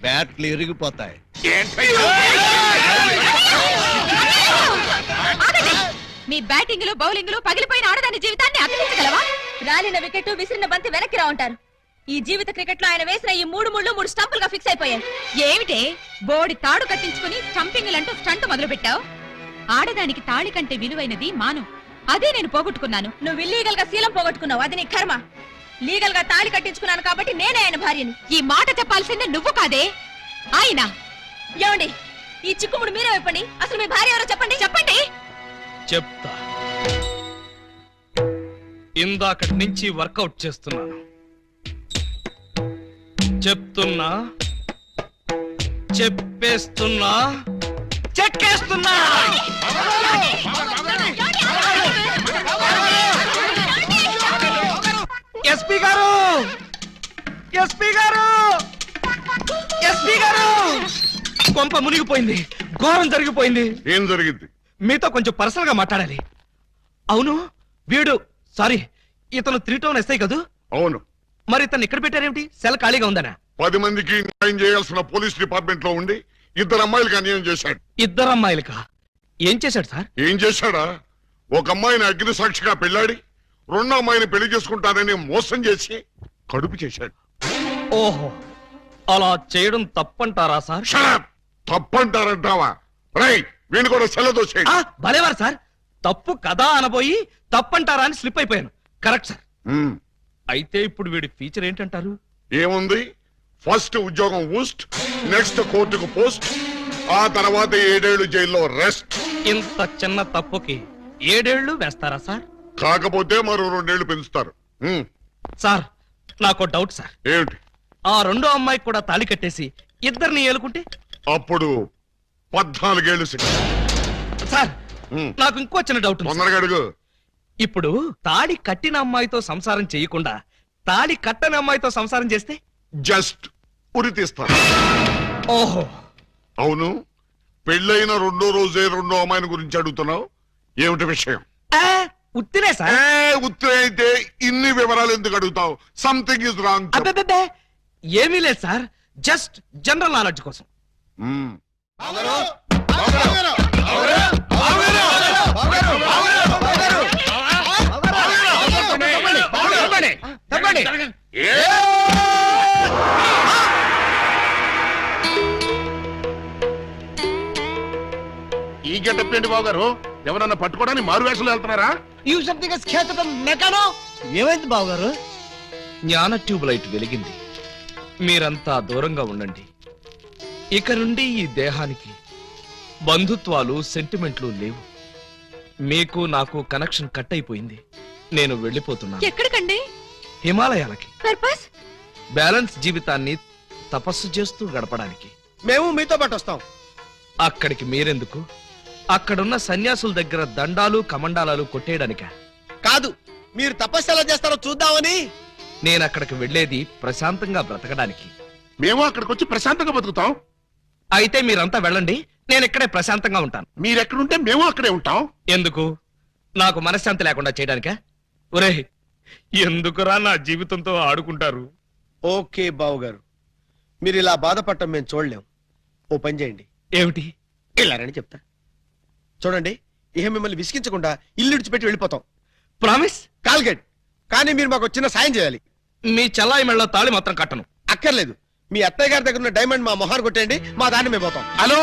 బ్యాట్లు ఇరిగిపోతాయి. మీ బ్యాటింగ్ లో బౌలింగ్ లో పగిలిపోయిన ఆడదాని జీవితాన్ని అతికించగలవా? రాలిన వికెట్, విసిరిన బంతి వెనక్కి రా ఉంటారు. ఈ జీవిత క్రికెట్ లో ఆయన వేసిన ఈ 3 స్టంపులుగా ఫిక్స్ అయిపోయాయి. ఏమిటే బోడి తాడు కట్టించుకుని స్టంపింగ్ అంటూ స్టంట్ మొదలు పెట్టావు? ఆడదానికి తాళి కంటే విలువైనది మాను. అదే నేను పోగొట్టుకున్నాను. నువ్వు ఇల్లీగల్ గా శీలం పోగొట్టుకున్నావు, అది నీ కర్మ. లీగల్ గా తాళి కట్టించుకున్నాను కాబట్టి నేనే ఆయన భార్యని. ఈ మాట చెప్పాల్సిందే నువ్వు కాదే ఆయన. ఏమండి, ఈ చిక్కుముడు మీరే చెప్పండి. అసలు మీ భార్య ఎవరో చెప్పండి. చెప్పండి. చెప్తా. ఇందాకటి నుంచి వర్కౌట్ చేస్తున్నాను. చెప్తున్నా, చెప్పేస్తున్నా, చెక్కేస్తున్నా. ఎస్పీ గారు, ఎస్పీ గారు, ఎస్పీ గారు, కొంప మునిగిపోయింది, ఘోరం జరిగిపోయింది. ఏం జరిగింది? మీతో కొంచెం పర్సనల్ గా మాట్లాడాలి. అవును, వీడు సారీ ఇతను 3 టౌన్ ఎస్ఐ కదూ? అవును. మరి ఇతను ఇక్కడ పెట్టారేమిటి? సెల్ ఖాళీగా ఉందనా? 10 మందికి న్యాయం చేయాల్సిన పోలీస్ డిపార్ట్మెంట్ లో ఉండి 2 అమ్మాయిలకు అన్యాయం చేశాడు. 2 అమ్మాయిలకా? ఏం చేశాడు సార్? ఏం చేశాడా? ఒక అమ్మాయిని అగ్ని సాక్షిగా పెళ్ళాడి 2వ అమ్మాయిని పెళ్లి చేసుకుంటానని మోసం చేసి కడుపు చేశాడు. ఓహో, అలా చేయడం తప్పంటారా సార్? Shut up! తప్పంటారంటావా? రై, వీణు కూడా సెలదోసేయండి. భలేవారు సార్, తప్పు కదా అనబోయి తప్పంటారా అని స్లిప్ అయిపోయాను. Correct sir. అయితే ఇప్పుడు వీడి ఫీచర్ ఏంటంటారు? ఏముంది? ఫస్ట్ ఉద్యోగం ఊస్ట్, నెక్స్ట్ కోర్టుకు పోస్ట్, ఆ తర్వాత 7 ఏళ్లు జైల్లో రెస్ట్. ఇంత చిన్న తప్పుకి 7 ఏళ్లు వేస్తారా సార్? కాకపోతే మరో 2 ఏళ్లు పెంచుతారు. సార్, నాకు డౌట్ సార్. ఏమిటి? ఆ 2వ అమ్మాయికి కూడా తాళి కట్టేసి 2ని ఏలుకుంటే? అప్పుడు 14 ఏళ్లు శిక్ష. సార్, నాకు ఇంకో చిన్న డౌట్ ఉంది. తొందరగా అడుగు. ఇప్పుడు తాళి కట్టిన అమ్మాయితో సంసారం చేయకుండా తాళి కట్టని అమ్మాయితో సంసారం చేస్తే? జస్ట్ ఉరి తీస్తారు. ఓహో, అవును. పెళ్ళైన 2వ రోజే 2వ అమ్మాయిని గురించి అడుగుతున్నావు. ఏమిటి విషయం? ఉత్తినే సార్. ఉత్తర అయితే ఇన్ని వివరాలు ఎందుకు అడుగుతావు? Something is wrong. అబ్బే, ఏమీ లేదు సార్, జస్ట్ జనరల్ నాలెడ్జ్ కోసం. ఈ గెటప్ ఏంటి బాబు గారు? ఎవరన్నా పట్టుకోవడానికి మారు వేషాలు వెళ్తున్నారా? ఏమైంది బావగారు? జ్ఞాన ట్యూబ్ లైట్ వెలిగింది. మీరంతా దూరంగా ఉండండి. ఇక నుండి ఈ దేహానికి బంధుత్వాలు, సెంటిమెంట్లు లేవు. మీకు నాకు కనెక్షన్ కట్ అయిపోయింది. నేను వెళ్ళిపోతున్నా. ఎక్కడికండి? హిమాలయాలకి. పర్పస్? బ్యాలెన్స్ జీవితాన్ని తపస్సు చేస్తూ గడపడానికి. మేము మీతో పాటు వస్తాం. అక్కడికి మీరెందుకు? అక్కడున్న సన్యాసుల దగ్గర దండాలు కమండాలాలు కొట్టేయడానిక? కాదు, మీరు తపస్సు ఎలా చేస్తారో చూద్దామని. నేను అక్కడికి వెళ్ళేది ప్రశాంతంగా బ్రతకడానికి. మేము అక్కడికి వచ్చి ప్రశాంతంగా బతుకుతాం. అయితే మీరంతా వెళ్ళండి, నేను ఇక్కడే ప్రశాంతంగా ఉంటాను. మీరెక్కడుంటే మేము అక్కడే ఉంటాం. ఎందుకు? నాకు మనశ్శాంతి లేకుండా చేయడానికా? ఒరే, ఎందుకురా నా జీవితంతో ఆడుకుంటారు? ఓకే బావు గారు, మీరు ఇలా బాధపడటం మేము చూడలేం. ఓ పని చేయండి. ఏమిటి? వెళ్ళారని చెప్తా. చూడండి, ఇహ మిమ్మల్ని విసిగించకుండా ఇల్లు విడిచిపెట్టి వెళ్ళిపోతాం. ప్రామిస్? కాల్గేట్. కానీ మీరు మాకు చిన్న సాయం చేయాలి. మీ చెల్లాయి మెళ్ళ తాళి మాత్రం కట్టను. అక్కర్లేదు, మీ అత్తయ్య గారి దగ్గర ఉన్న డైమండ్ మా మొహాన్ని కొట్టేయండి, మా దాన్ని మేము పోతాం. హలో,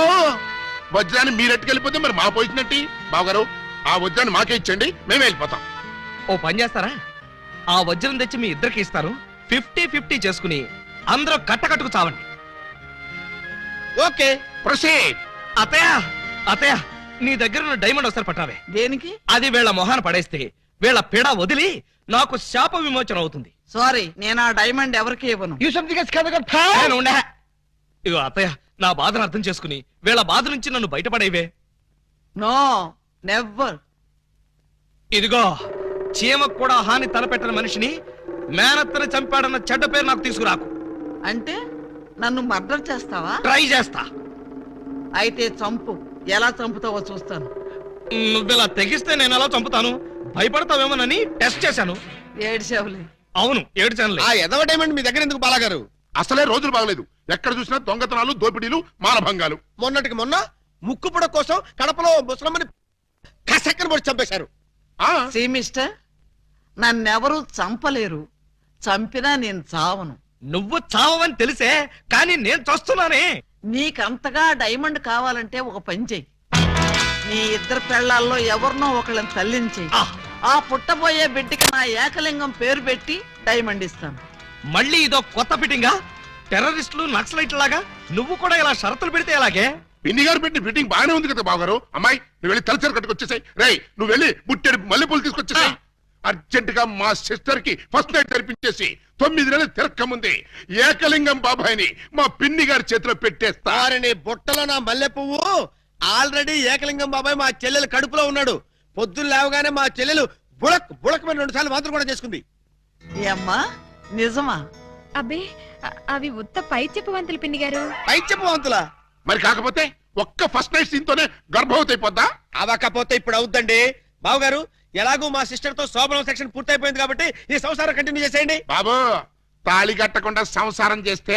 వజ్రాన్ని మీరెట్టుకెళ్ళిపోతే మరి మా పోయినట్టి. బావగారు, ఆ వజ్రాన్ని మాకే ఇచ్చండి, మేమే వెళ్ళిపోతాం. ఓ పని చేస్తారా? ఆ వజ్రం తెచ్చి మీ ఇద్దరికి ఇస్తాను. 50-50 చేసుకుని అందరూ కట్టకట్టుకు చావండి. Okay, proceed. అతయ్య, నీ దగ్గర ఉన్న డైమండ్ ఒకసారి పట్టావే. దేనికి? అది వీళ్ళ మొహాన పడేస్తే వీళ్ళ పీడ వదిలి నాకు శాప విమోచన అవుతుంది. సారీ, నేను ఆ డైమండ్ ఎవరికి ఇవ్వను. నేను ఉండే. ఇగో అత్తయ్య, నా బాధను అర్థం చేసుకుని వీళ్ళ బాధ నుంచి నన్ను బయటపడేవే. No, never. ఇదిగో, చీమకు కూడా హాని తలపెట్టిన మనిషిని మేనత్తని చంపాడన్న చెడ్డ పేరు నాకు తీసుకురాకు. అంటే నన్ను మర్డర్ చేస్తావా? ట్రై చేస్తా. అయితే చంపు. ఎలా చంపుతావో చూస్తాను. నువ్విలా తెగిస్తే నేను ఎలా చంపుతాను? భయపడతావేమోనని టెస్ట్ చేశాను. ఏడ్చేవులే. అవును, ఏడ్చానులే. ఆ ఎదవ డైమండ్ మీ దగ్గర ఎందుకు బాలాగారు? అసలే రోజులు బాగలేదు. ఎక్కడ చూసినా దొంగతనాలు, దోపిడీలు, మానభంగాలు. మొన్నటికి మొన్న ముక్కుపుడ కోసం కడపలో ముసలమ్మని కసక్కన పొడి చంపేశారు. సీ మిస్టర్, నన్నెవరూ చంపలేరు. చంపినా నేను చావను. నువ్వు చావని తెలిసే, కానీ నేను చూస్తున్నానే. నీకంతగా డైమండ్ కావాలంటే ఒక పని చెయ్యి. నీ 2 పెళ్లాల్లో ఎవరినో ఒకళ్ళని తల్లించి ఆ పుట్టబోయే బిడ్డకి నా ఏకలింగం పేరు పెట్టి డైమండ్ ఇస్తాను. మళ్ళీ ఇదో కొత్త ఫిట్టింగా? టెర్రరిస్టులు, నక్సలైట్ లాగా నువ్వు కూడా ఇలా షరతులు పెడితే ఎలాగే? పిన్ని గారు పెట్టిన ఫిట్టింగ్ బాగానే ఉంది కదా బావగారు. అమ్మాయి, నువ్వు వెళ్ళి తలచరు కట్టుకొచ్చేసాయి. రేయ్, నువ్వు వెళ్ళి బుట్టెడు మల్లెపూలు తీసుకొచ్చేసాయి. అర్జెంట్ గా మా సిస్టర్ కి ఫస్ట్ నైట్ తెరిపించేసి 9 నెలలు తిరక్క ముందే ఏకలింగం బాబాయిని మా పిన్ని గారి చేతిలో పెట్టేస్తా. వారిని బుట్టలో నా మల్లె పువ్వు ఆల్రెడీ ఏకలింగం బాబాయ్ మా చెల్లెలు కడుపులో ఉన్నాడు. పొద్దున్న లేవగానే మా చెల్లెలు బుడక్ బుడకమైన 2 సార్లు మాత్రం కూడా చేసుకుంది. ఏమ్మా నిజమా? అబ్బే అవి ఉత్త పై చెప్పవంతులు పిన్ని గారు. పై చెప్పవంతులా? మరి కాకపోతే ఒక్క ఫస్ట్ నైట్ సీన్ తోనే గర్భవతి అయిపోద్దా? అవకపోతే ఇప్పుడు అవుద్దండి. బావగారు ఎలాగూ మా సిస్టర్ తో శోభనం సెక్షన్ పూర్తయిపోయింది కాబట్టి ఈ సంసారం కంటిన్యూ చేసేయండి. బాబు తాళి కట్టకుండా సంసారం చేస్తే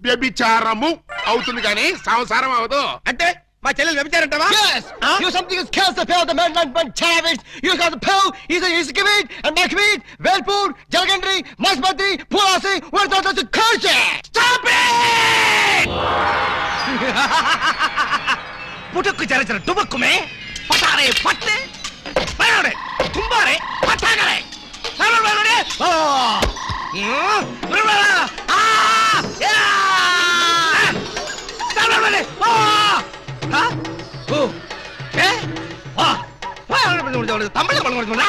వ్యభిచారము అవుతుంది కానీ సంసారం అవదు. అంటే మా చెల్లెలు వ్యభిచారంటావా? You something is kills the pill, the man man Chavez. You got the pill. He's committed and my committed. Velpur, Jalgandri, Masbati, Pulasi. Where's the culture? Stop it! పుట్టుకు చరచర డుబక్కుమే పటారే పట్టే బయడే కుంబారే పటాగరే నరవరే ఓ నరవరా ఆ యా నరవరే ఓ హ ఓ ఏ వా తమిళ పలుకుతున్నా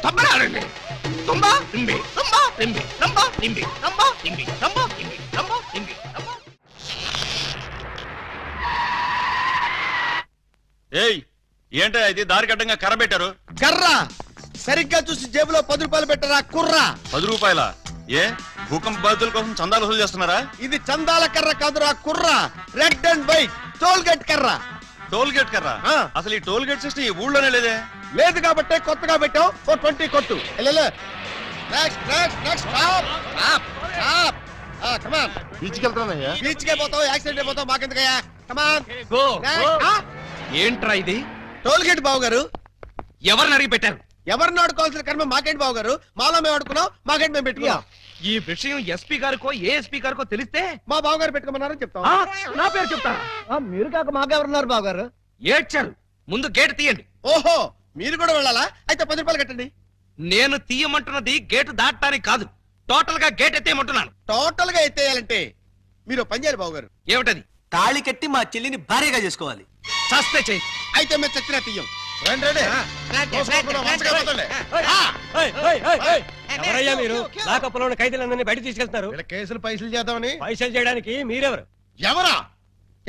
తమిళ తుంబా ఇంబి తుంబా ఇంబి తుంబా ఇంబి తుంబా ఇంబి తుంబా ఇంబి తుంబా ఇంబి తుంబా. ఏయ్ ఏంటో ఇది దారి కట్టంగా కర్ర పెట్టారు? కర్ర సరిగ్గా చూసి జేబులో 10 రూపాయలు పెట్టరా కుర్రా. 10 రూపాయల? ఏ భూకంప బాధితుల కోసం చందాలు వసూలు చేస్తున్నారా? ఇది చందాల కర్ర కాదురా కుర్రా. Red and white toll gate కర్ర. టోల్ గేట్ కర్ర? ఆ. అసలు ఈ టోల్ గేట్ సిస్టమ్ ఈ ఊళ్ళోనే లేదే. లేదు కాబట్టి కొత్తగా పెట్టావు. 20 కొట్టు. Next next next stop stop stop. Come on. బీచ్కి వెళ్తానయ్యా. బీచ్ కే పోతావు, యాక్సిడెంట్ అయిపోతావు, మాకెందుకయ్యా? కమాన్. గో ఏంట్రా ఇది? టోల్ గేట్ బావు గారు. ఎవరిని అడిగి పెట్టారు? ఎవరిని ఆడుకోవాల్సిన కర్మ మాకేంటి బావు గారు? మాలో మేము ఆడుకున్నాం, మాకేంటి మేము పెట్టుకున్నాం. ఈ విషయం ఎస్పీ గారికో ఏఎస్పీ గారికో తెలిస్తే మా బావు గారు పెట్టుకోమన్నారని చెప్తాం. ఆ, నా పేరు చెప్తారా? మీరు కాక మాకెవరున్నారు బావ గారు? ఏడ్చారు. ముందు గేట్ తీయండి. ఓహో మీరు కూడా వెళ్ళాలా? అయితే 10 రూపాయలు కట్టండి. నేను తీయమంటున్నది గేటు దాటడానికి కాదు, టోటల్ గా గేట్ ఎత్తేయమంటున్నాను. టోటల్ గా ఎత్తేయాలంటే మీరు పని చేయాలి బావు గారు. ఏమిటది? తాళి కట్టి మా చెల్లిని భార్యగా చేసుకోవాలి. చస్తే చెయ్యి. అయితే మేము చచ్చినా తీయం. ఎవరయ్యా మీరు? లాకప్పులో ఉన్న ఖైదీలందరినీ బయట తీసుకెళ్తున్నారు. కేసులు పైసలు చేద్దామని. పైసలు చేయడానికి మీరెవరు? ఎవరా?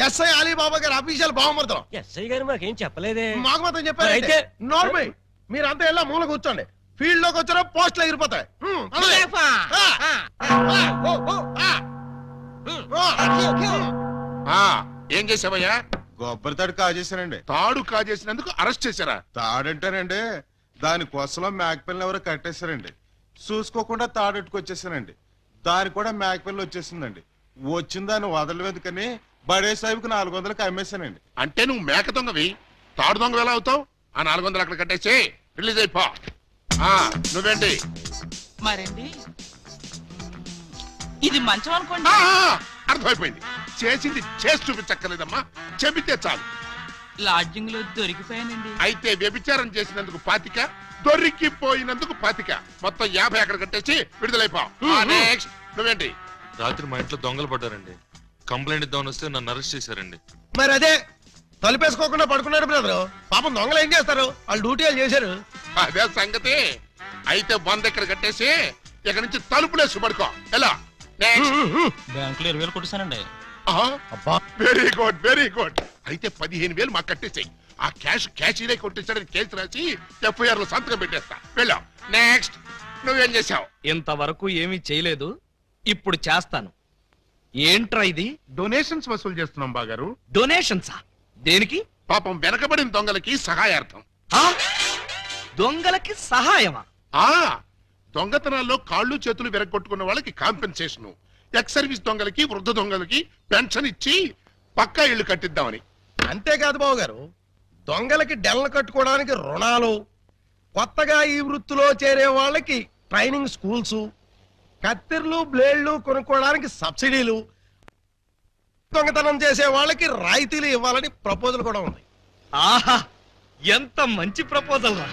ఎస్ఐ అలీబాబా గారు అఫీషియల్ బావమరుతాం. ఎస్ఐ గారు మాకేం చెప్పలేదే. మాకు మాత్రం చెప్పారు. అయితే నార్మల్ మీరంతా ఎలా మూల కూర్చోండి. ఫీల్డ్ లోకి వచ్చారో పోస్టులు ఎగిరిపోతాయి. ఏం చేసావయ్యా? కొబ్బరి తాడు కాజేశానండి. తాడు కాజేసినందుకు అరెస్ట్ చేశారా? తాడంటారండి, దాని కొసలో మేకపిల్లని ఎవరో కట్టేశారండి. చూసుకోకుండా తాడెట్టుకొచ్చేసానండి. దాని కూడా మేకపిల్ల వచ్చేసిందండి. వచ్చిన దాన్ని వదలవేదుకని బడే సాహిబ్కి 400కి అమ్మేశానండి. అంటే నువ్వు మేక దొంగవి, తాడు దొంగ ఎలా అవుతావు? ఆ 400 అక్కడ కట్టేసి రిలీజ్ అయిపో. నువ్వేంటి? మరండి ఇది మంచం అనుకోండి. అర్థమైపోయింది. చేసింది చేసి చూపించక్కర్లేదమ్మా, చెబితే చాలు. లాడ్జింగ్ లో దొరికిపోయానండి. అయితే వ్యభిచారం చేసినందుకు 25, దొరికిపోయినందుకు 25, మొత్తం 50 అక్కడ కట్టేసి విడుదలైపో. నెక్స్ట్ నువ్వేంటి? రాత్రి మా ఇంట్లో దొంగలు పడ్డారండి. కంప్లైంట్ ఇద్దామని వస్తే నన్ను అరెస్ట్ చేశారండి. మరి అదే తలుపేసుకోకుండా పడుకున్నాడు బ్రదరు. పాపం దొంగలు ఏం చేస్తారు? వాళ్ళు డ్యూటీ వాళ్ళు చేశారు. అదే సంగతి. అయితే 100 ఇక్కడ కట్టేసి ఇక్కడ నుంచి తలుపులేసి పడుకో. ఎలా? బ్యాంకులో 20,000 కొట్టేశానండి. Very good very good. అయితే 15,000 మాకు కట్టేసాయి. ఆ క్యాష్ కొట్టేసాడని కేసు రాసి FIR లో సంతకం పెట్టేస్తా. వెళ్ళాం. నెక్స్ట్ నువ్వేం చేసావు? ఇంతవరకు ఏమీ చేయలేదు, ఇప్పుడు చేస్తాను. ఏంట్రా ఇది? డొనేషన్స్ వసూలు చేస్తున్నాం బాగారు. డొనేషన్సా? దేనికి? పాపం వెనకబడిన దొంగలకి సహాయార్థం. ఆ? దొంగలకి సహాయమా? దొంగతనాల్లో కాళ్ళు చేతులు విరగొట్టుకున్న వాళ్ళకి కాంపెన్సేషన్, ఎక్స్ సర్వీస్ దొంగలకి వృద్ధ దొంగలకి పెన్షన్ ఇచ్చి పక్కా ఇళ్లు కట్టిద్దామని. అంతేకాదు బాబు గారు, దొంగలకి డెల్లు కట్టుకోవడానికి రుణాలు, కొత్తగా ఈ వృత్తిలో చేరే వాళ్ళకి ట్రైనింగ్ స్కూల్స్, కత్తిర్లు బ్లేడ్లు కొనుక్కోవడానికి సబ్సిడీలు, దొంగతనం చేసే వాళ్ళకి రాయితీలు ఇవ్వాలని ప్రపోజల్ కూడా ఉంది. ఆహా, ఎంత మంచి ప్రపోజల్ రా.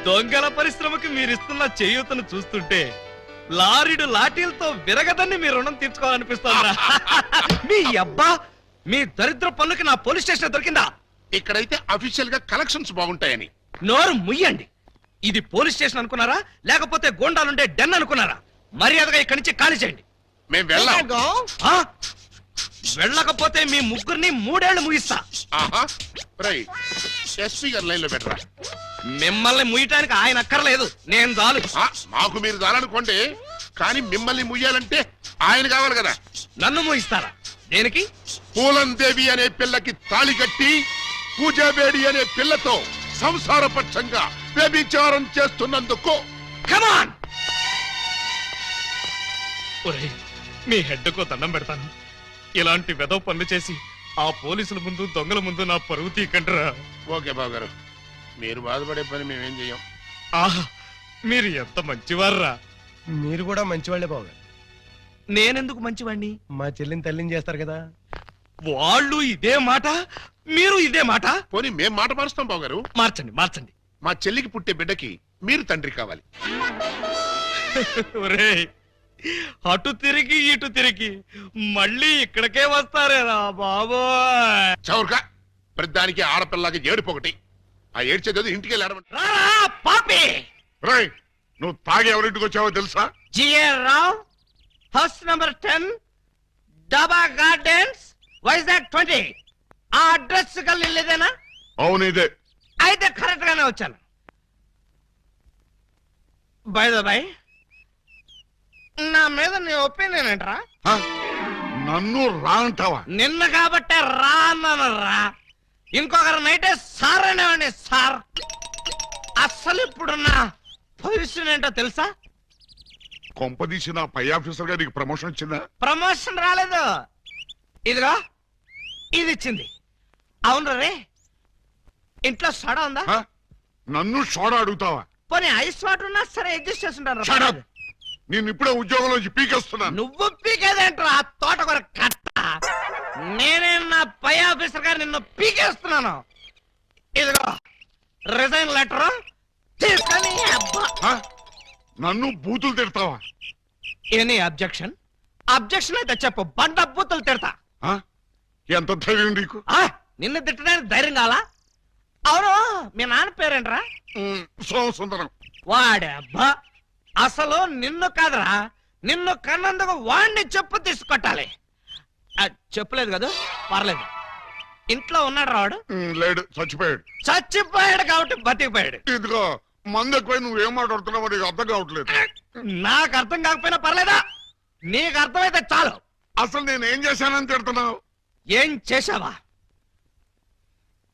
దొంగల పరిశ్రమకి మీరిస్తున్న చేయూతను చూస్తుంటే లారీడు లాఠీలతో విరగదని మీ రుణం తీర్చుకోవాలనిపిస్తోందా? మీ అబ్బా, మీ దరిద్ర పనులకి నా పోలీస్ స్టేషన్ దొరికిందా? ఇక్కడైతే అఫీషియల్ గా కలెక్షన్స్ బాగుంటాయని. నోరు ముయ్యండి. ఇది పోలీస్ స్టేషన్ అనుకున్నారా లేకపోతే గోండాలుండే డెన్ అనుకున్నారా? మర్యాదగా ఇక్కడి నుంచి ఖాళీ చేయండి. మేము వెళ్ళాం. ఆ? వెళ్ళకపోతే మీ ముగ్గురిని 3 ఏళ్లు ముగిస్తా. ఆహా రై ఎస్పీ గారు లైన్ లో పెట్టరా. మిమ్మల్ని ముయ్యటానికి ఆయన అక్కర్లేదు, నేను చాలు. మాకు మీరు దాలనుకోండి, కానీ మిమ్మల్ని ముయ్యాలంటే ఆయన కావాలి కదా. నన్ను ముయిస్తారా? దేనికి? పూలందేవి అనే పిల్లకి తాళి కట్టి పూజాబేడి అనే పిల్లతో సంసారపక్షంగా వ్యభిచారం చేస్తున్నందుకు. కమాన్! ఒరేయ్, మీ హెడ్కు దండం పెడతాను. ఇలాంటి వెదవ పనులు చేసి ఆ పోలీసుల ముందు దొంగల ముందు నా పరువు తీకంటరా. ఓకే బాబు గారు, మీరు బాధపడే పని మేమేం చెయ్యం. ఆహా, మీరు ఎంత మంచివారురా. మీరు కూడా మంచివాళ్లే బాబు. నేనెందుకు మంచివాణ్ణి? మా చెల్లిని తల్లిని చేస్తారు కదా. వాళ్ళు ఇదే మాట, మీరు ఇదే మాట. పోనీ మేం మాట మారుస్తాం బాబు గారు. మార్చండి మార్చండి. మా చెల్లికి పుట్టే బిడ్డకి మీరు తండ్రి కావాలి. ఒరేయ్, అటు తిరిగి ఇటు తిరిగి మళ్ళీ ఇక్కడికే వస్తారేరా బాబోయ్. చౌర్గా ప్రతిదానికి ఆడపిల్లకి ఏడుపొకటి. ఆ ఏడ్చేది ఇంటికి వెళ్ళాడమంట. రారా పాపి! రై నువ్వు తాగి ఎవరింటికి వచ్చావో తెలుసా? GR Rao, house number 10, Daba Gardens, Vizag 20. ఆ అడ్రస్ కలిదేనా? అవును ఇదే. అయితే కరెక్ట్ గానే వచ్చాను. బై ద బై, నా మీద నీ ఒపీనియన్ ఏంట్రా? హ? నన్ను రా అంటావా? నిన్న కాబట్టే రా అన్నాను రా. ఇంకొకరు నైటే సార్ అనేవాడిని సార్. అస్సలు ఇప్పుడున్న పొజిషన్ ఏంటో తెలుసా? కొంపదీసి నా పై ఆఫీసర్ గా నీకు ప్రమోషన్ వచ్చిందా? ప్రమోషన్ రాలేదు, ఇదిగో ఇది ఇచ్చింది. అవును రే, ఇంట్లో సోడా ఉందా? హ? నన్ను సోడా అడుగుతావా? పోనీ ఐస్ వాటర్ ఉన్నా సరే అడ్జస్ట్ చేస్తుంటారు. Shut up! నేను ఇప్పుడే ఉద్యోగంలోంచి పీకేస్తున్నాను. నువ్వు పీకేదేంట్రా తోటకూర కట్ట? నేనే నా పై ఆఫీసర్ గారు నిన్ను పీకేస్తున్నాను. ఇదిగో రిజైన్ లెటర్ తీసుకొని. అబ్బా, హ? నన్ను బూతులు తిడతావా? Any objection? అబ్జెక్షన్ అయితే చెప్పు, బండ బూతులు తిడతా. హ? ఎంత ధైర్యం నీకు? నిన్ను తిట్టడానికి ధైర్యం కావాలా? అవును, మీ నాన్న పేరేంట్రా? సోమసుందరం. వాడే అబ్బా, అసలు నిన్ను కాదురా, నిన్ను కన్నందుకు వాడిని చెప్పు తీసుకొట్టాలి. చెప్పలేదు కదా, పర్లేదు. ఇంట్లో ఉన్నాడు రావాడు? లేడు, చచ్చిపోయాడు. చచ్చిపోయాడు కాబట్టి బతికిపోయాడు. ఇదిగో మందు ఎక్కువ నువ్వేం మాట్లాడుతున్నావో నీకు అర్థం కావట్లేదు. నాకు అర్థం కాకపోయినా పర్లేదా? నీకు అర్థమైతే చాలు. అసలు నేనేం చేశానని తిడుతున్నావు? ఏం చేశావా?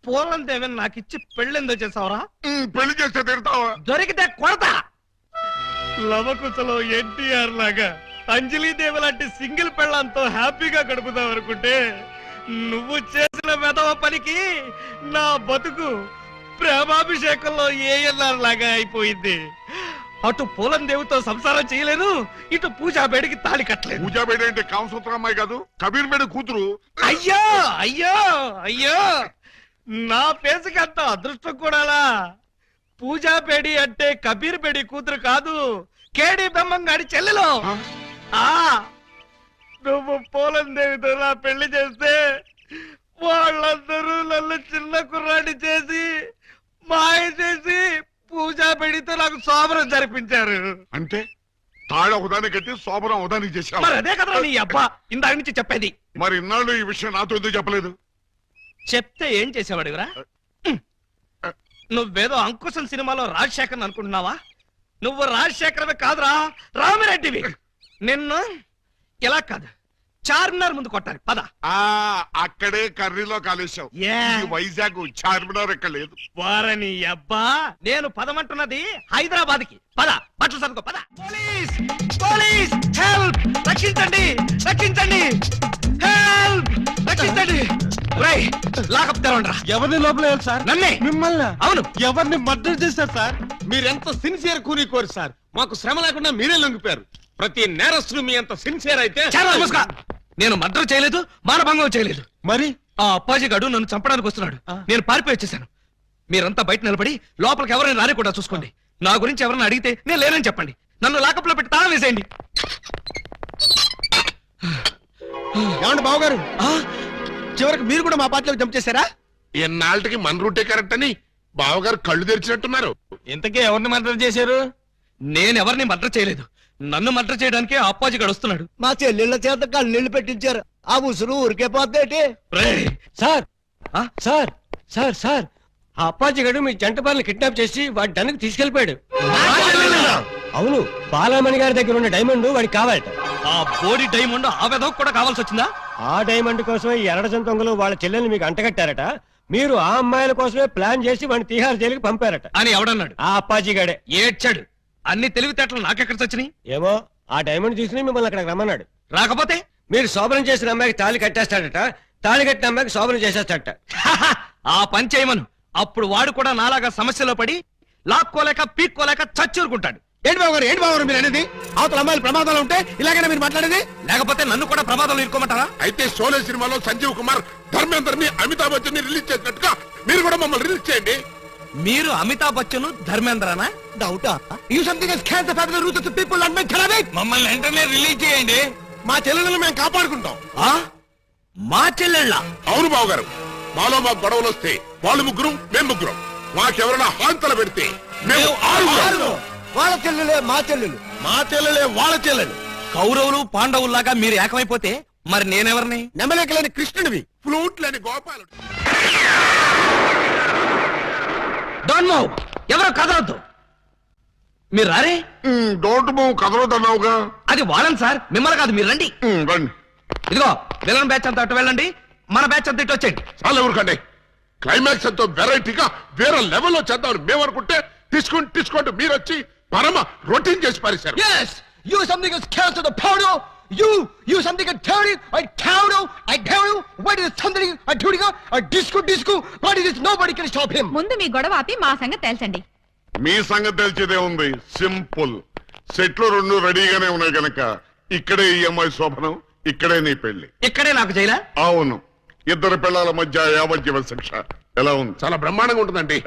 పూలం దేవిని నాకు ఇచ్చి పెళ్ళెందో చేసావురా? పెళ్లి చేస్తే తిడతావా? దొరికితే కొడతా. లవకుశలో ఎన్టీఆర్ లాగా అంజలీదేవి లాంటి సింగిల్ పెళ్ళంతో హ్యాపీగా గడుపుదాం అనుకుంటే నువ్వు చేసిన వెధవ పనికి నా బతుకు ప్రేమాభిషేకంలో ఏఎల్ఆర్ లాగా అయిపోయింది. అటు పూలం దేవితో సంసారం చేయలేను, ఇటు పూజాబేడికి తాళి కట్టలేదు. పూజాబేడి అంటే కామసూత్ర అమ్మాయి కాదు, కబీర్ బేడి కూతురు. అయ్యో అయ్యో అయ్యో, నా పేసుకి అంత అదృష్టం కూడాలా? పూజాబేడి అంటే కబీర్ బేడి కూతురు కాదు, కేడి బెమ్మంగాడి చెల్లెలు. నువ్వు పూలం దేవితో నా పెళ్లి చేస్తే వాళ్ళందరూ నన్ను చిన్న కుర్రాడి చేసి మాయ చేసి పూజాబేడితో నాకు శోభనం జరిపించారు. అంటే తాళ ఒకదాన్ని కట్టి శోభనం ఒకదానికి చేశావు. మరి అదే కదా నీ అబ్బా ఇందాక నుంచి చెప్పేది. మరి ఇన్నాళ్ళు ఈ విషయం నాతో ఎందుకు చెప్పలేదు? చెప్తే ఏం చేసేవాడురా? నువ్వేదో అంకుశం సినిమాలో రాజశేఖర్ అనుకుంటున్నావా? నువ్వు రాజశేఖరమే కాదురా, రామిరెడ్డివి. నిన్ను ఇలా కాదు, చార్మినార్ ముందు కొట్టాలి. పద. అక్కడే కర్రీలో కాలేశావు. ఏ? ఈ వైజాగ్ చార్మినార్ ఎక్కడ లేదు. వారని అబ్బా, నేను పదమంటున్నది హైదరాబాద్ కి. పద, బట్టలు సర్దుకో. పద. Police police, help! రక్షించండి రక్షించండి, హెల్ప్! రక్షించండి. లాకప్ తెరవండి. ఎవరిని లోపల సార్? నన్నే. మిమ్మల్ని? అవును. ఎవరిని మర్డర్ చేశారు సార్? మీరెంత సిన్సియర్ కూని సార్. మాకు శ్రమ లేకుండా మీరే లొంగిపోయారు. ప్రతి నేరస్తులు మీ అంత సిన్సియర్ అయితే. నేను మర్డర్ చేయలేదు, మానభంగం చేయలేదు. మరి ఆ అప్పాజీ గడు నన్ను చంపడానికి వస్తున్నాడు. నేను పారిపోయి వచ్చేసాను. మీరంతా బయట నిలబడి లోపలికి ఎవరైనా రానికుండా చూసుకోండి. నా గురించి ఎవరైనా అడిగితే నేను లేనని చెప్పండి. నన్ను లాకప్ లో పెట్టి తాళం వేసేయండి. ఏమండి బావగారు, చివరికి మీరు కూడా మా పార్టీలోకి జంప్ చేశారా? ఎన్నాళ్ళకి మన రూటే కరెక్ట్ అని బావగారు కళ్ళు తెరిచినట్టున్నారు. ఇంతకీ ఎవరిని మర్డర్ చేశారు? నేనెవరిని మర్డర్ చేయలేదు. నన్ను మర్డర్ చేయడానికి అప్పాజీ గడుస్తున్నాడు. మా చెల్లెళ్ళ చేత కళ్ళీళ్ళు పెట్టించారు. ఆ ఉసురు ఊరికే పోతేటి. సార్ ఆ? సార్ సార్ సార్ ఆ అప్పాజీ గడు మీ జంట బాలను కిడ్నాప్ చేసి వాడి డన్కి తీసుకెళ్లిపోయాడు. అవును, బాలామణి గారి దగ్గర ఉన్న డైమండ్ వాడికి కావాలట. ఆ బోడి డైమండ్ ఆ వెధవ కూడా కావాల్సి వచ్చిందా? ఆ డైమండ్ కోసమే ఈ ఎర్రజం దొంగలు వాళ్ళ చెల్లెల్ని మీకు అంటగట్టారట. మీరు ఆ అమ్మాయిల కోసమే ప్లాన్ చేసి వాడిని తిహార్ జైలుకి పంపారట. అని ఎవడన్నాడు? ఆ అప్పాజీ గడే. ఏడ్చాడు. అన్ని తెలివితేటలు నాకెక్కడ చచ్చినాయి? ఏమో ఆ డైమండ్ తీసుకుని మిమ్మల్ని అక్కడికి రమ్మన్నాడు. రాకపోతే మీరు శోభనం చేసిన అమ్మాయికి తాళి కట్టేస్తాడట, తాళి కట్టిన అమ్మాయికి శోభనం చేసేస్తాడట. ఆ పని చేయమను. అప్పుడు వాడు కూడా నాలాగా సమస్యలో పడి లాక్కోలేక పీక్కోలేక చచ్చూరుకుంటాడు. ఏంటి బాబు గారు, ఏంటి బాబు గారు మీరు అనేది? అవతల అమ్మాయిలు ప్రమాదాలు ఉంటే ఇలాగైనా మీరు మాట్లాడేది? లేకపోతే నన్ను కూడా ప్రమాదంలో ఇరుకోమంటారా? అయితే షోలే సినిమాలో సంజీవ్ కుమార్ ధర్మేందర్ అమితాబ్ బచ్చన్ ని రిలీజ్ చేసినట్టుగా మీరు కూడా మమ్మల్ని రిలీజ్ చేయండి. మీరు అమితాబ్ బచ్చన్ ధర్మేంద్రనా? డౌటా? You something has cancer family the roots of the people and make ఖరాబ్ ఇట్. మమ్మల్ని వెంటనే రిలీజ్ చేయండి. మా చెల్లెలను మేము కాపాడుకుంటాం. ఆ? మా చెల్లెళ్ళ? అవును బావగారు, మాలో మాకు గొడవలు వస్తే వాళ్ళు ముగ్గురు మేము ముగ్గురం, మాకెవరైనా హాంతలు పెడితే మేము ఆరుగురం. వాళ్ళ చెల్లెలే మా చెల్లెలు. మా చెల్లెలే వాళ్ళ చెల్లెలు. కౌరవులు పాండవుల్లాగా మీరు ఏకమైపోతే మరి నేనెవరిని? నెమలేకలేని కృష్ణుడివి. ఫ్లూట్ లేని గోపాలుడు. Don't move. ఎవరో కదలొద్దు. మీరు రారే. డోంట్ మూవ్ కదలదన్నావుగా. అది వాళ్ళని సార్, మిమ్మల్ని కాదు. మీరు రండి. రండి. ఇదిగో విలన్ బ్యాచ్ అంతా అటు వెళ్ళండి, మన బ్యాచ్ అంతా ఇటు వచ్చేయండి. చాలా ఊరుకండి. క్లైమాక్స్ ఎంతో వెరైటీగా వేరే లెవెల్లో చేద్దామని మేము అనుకుంటే తీసుకుంటూ మీరు వచ్చి పరమ రొటీన్ చేసి పారేశారు. Yes, you something has cancer the powder. You something has dirty. I tell you, what is something I do a disco. What is this? Nobody can stop him. ముందు మీ గొడవ ఆపి మా సంగతి తేల్చండి. మీ సంగతి తెలిసేదే ఉంది. సింపుల్. సెట్లు రెండు రెడీగానే ఉన్నాయి గనక ఇక్కడే ఈ అమ్మాయి శోభనం, ఇక్కడే నీ పెళ్లి. ఇక్కడే నాకు జైలా? అవును, ఇద్దరు పిల్లల మధ్య యావజ్జీవ శిక్ష. ఎలా ఉంది? చాలా బ్రహ్మాండంగా ఉంటుందండి.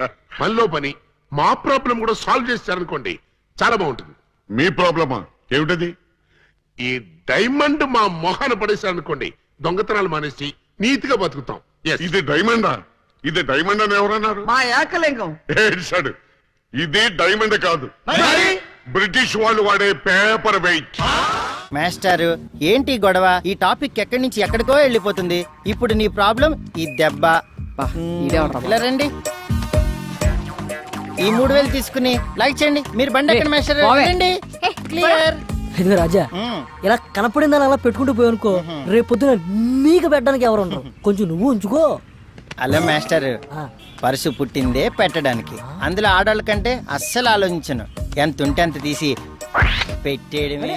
పనిలో పని మా ప్రాబ్లం కూడా సాల్వ్ చేస్తారనుకోండి, చాలా బాగుంటుంది. మీ ప్రాబ్లమా ఏమిటది? ఈ డైమండ్ మా మొహాన పడేశారనుకోండి, దొంగతనాలు మానేసి నీతిగా బతుకుతాం. Yes. ఇది డైమండా? ఇది డైమండ్ అని ఎవరన్నారు? మా ఏకలింగం. ఏడ్చాడు. ఇది డైమండ్ కాదు, బ్రిటిష్ వాళ్ళు వాడే పేపర్ వెయిట్. మాస్టారు ఏంటి గొడవ? ఈ టాపిక్ ఎక్కడి నుంచి ఎక్కడికో వెళ్ళిపోతుంది. ఇప్పుడు నీ ప్రాబ్లం ఈ దెబ్బ. ఇలా రండి, ఈ 3000 తీసుకుని లైక్ చేయండి. మీరు బండి ఎక్కడ మాస్టర్? రండి. క్లియర్. ఇదిగో రాజా, ఇలా కనపడిందని అలా పెట్టుకుంటూ పోయనుకో, రేపు పొద్దున నీకు పెట్టడానికి ఎవరు ఉండరు. కొంచెం నువ్వు ఉంచుకో. హలో మాస్టర్, పర్సు పుట్టిందే పెట్టడానికి. అందులో ఆడవాళ్ళ కంటే అస్సలు ఆలోచించను. ఎంత ఉంటే అంత తీసి పెట్టేయడమే.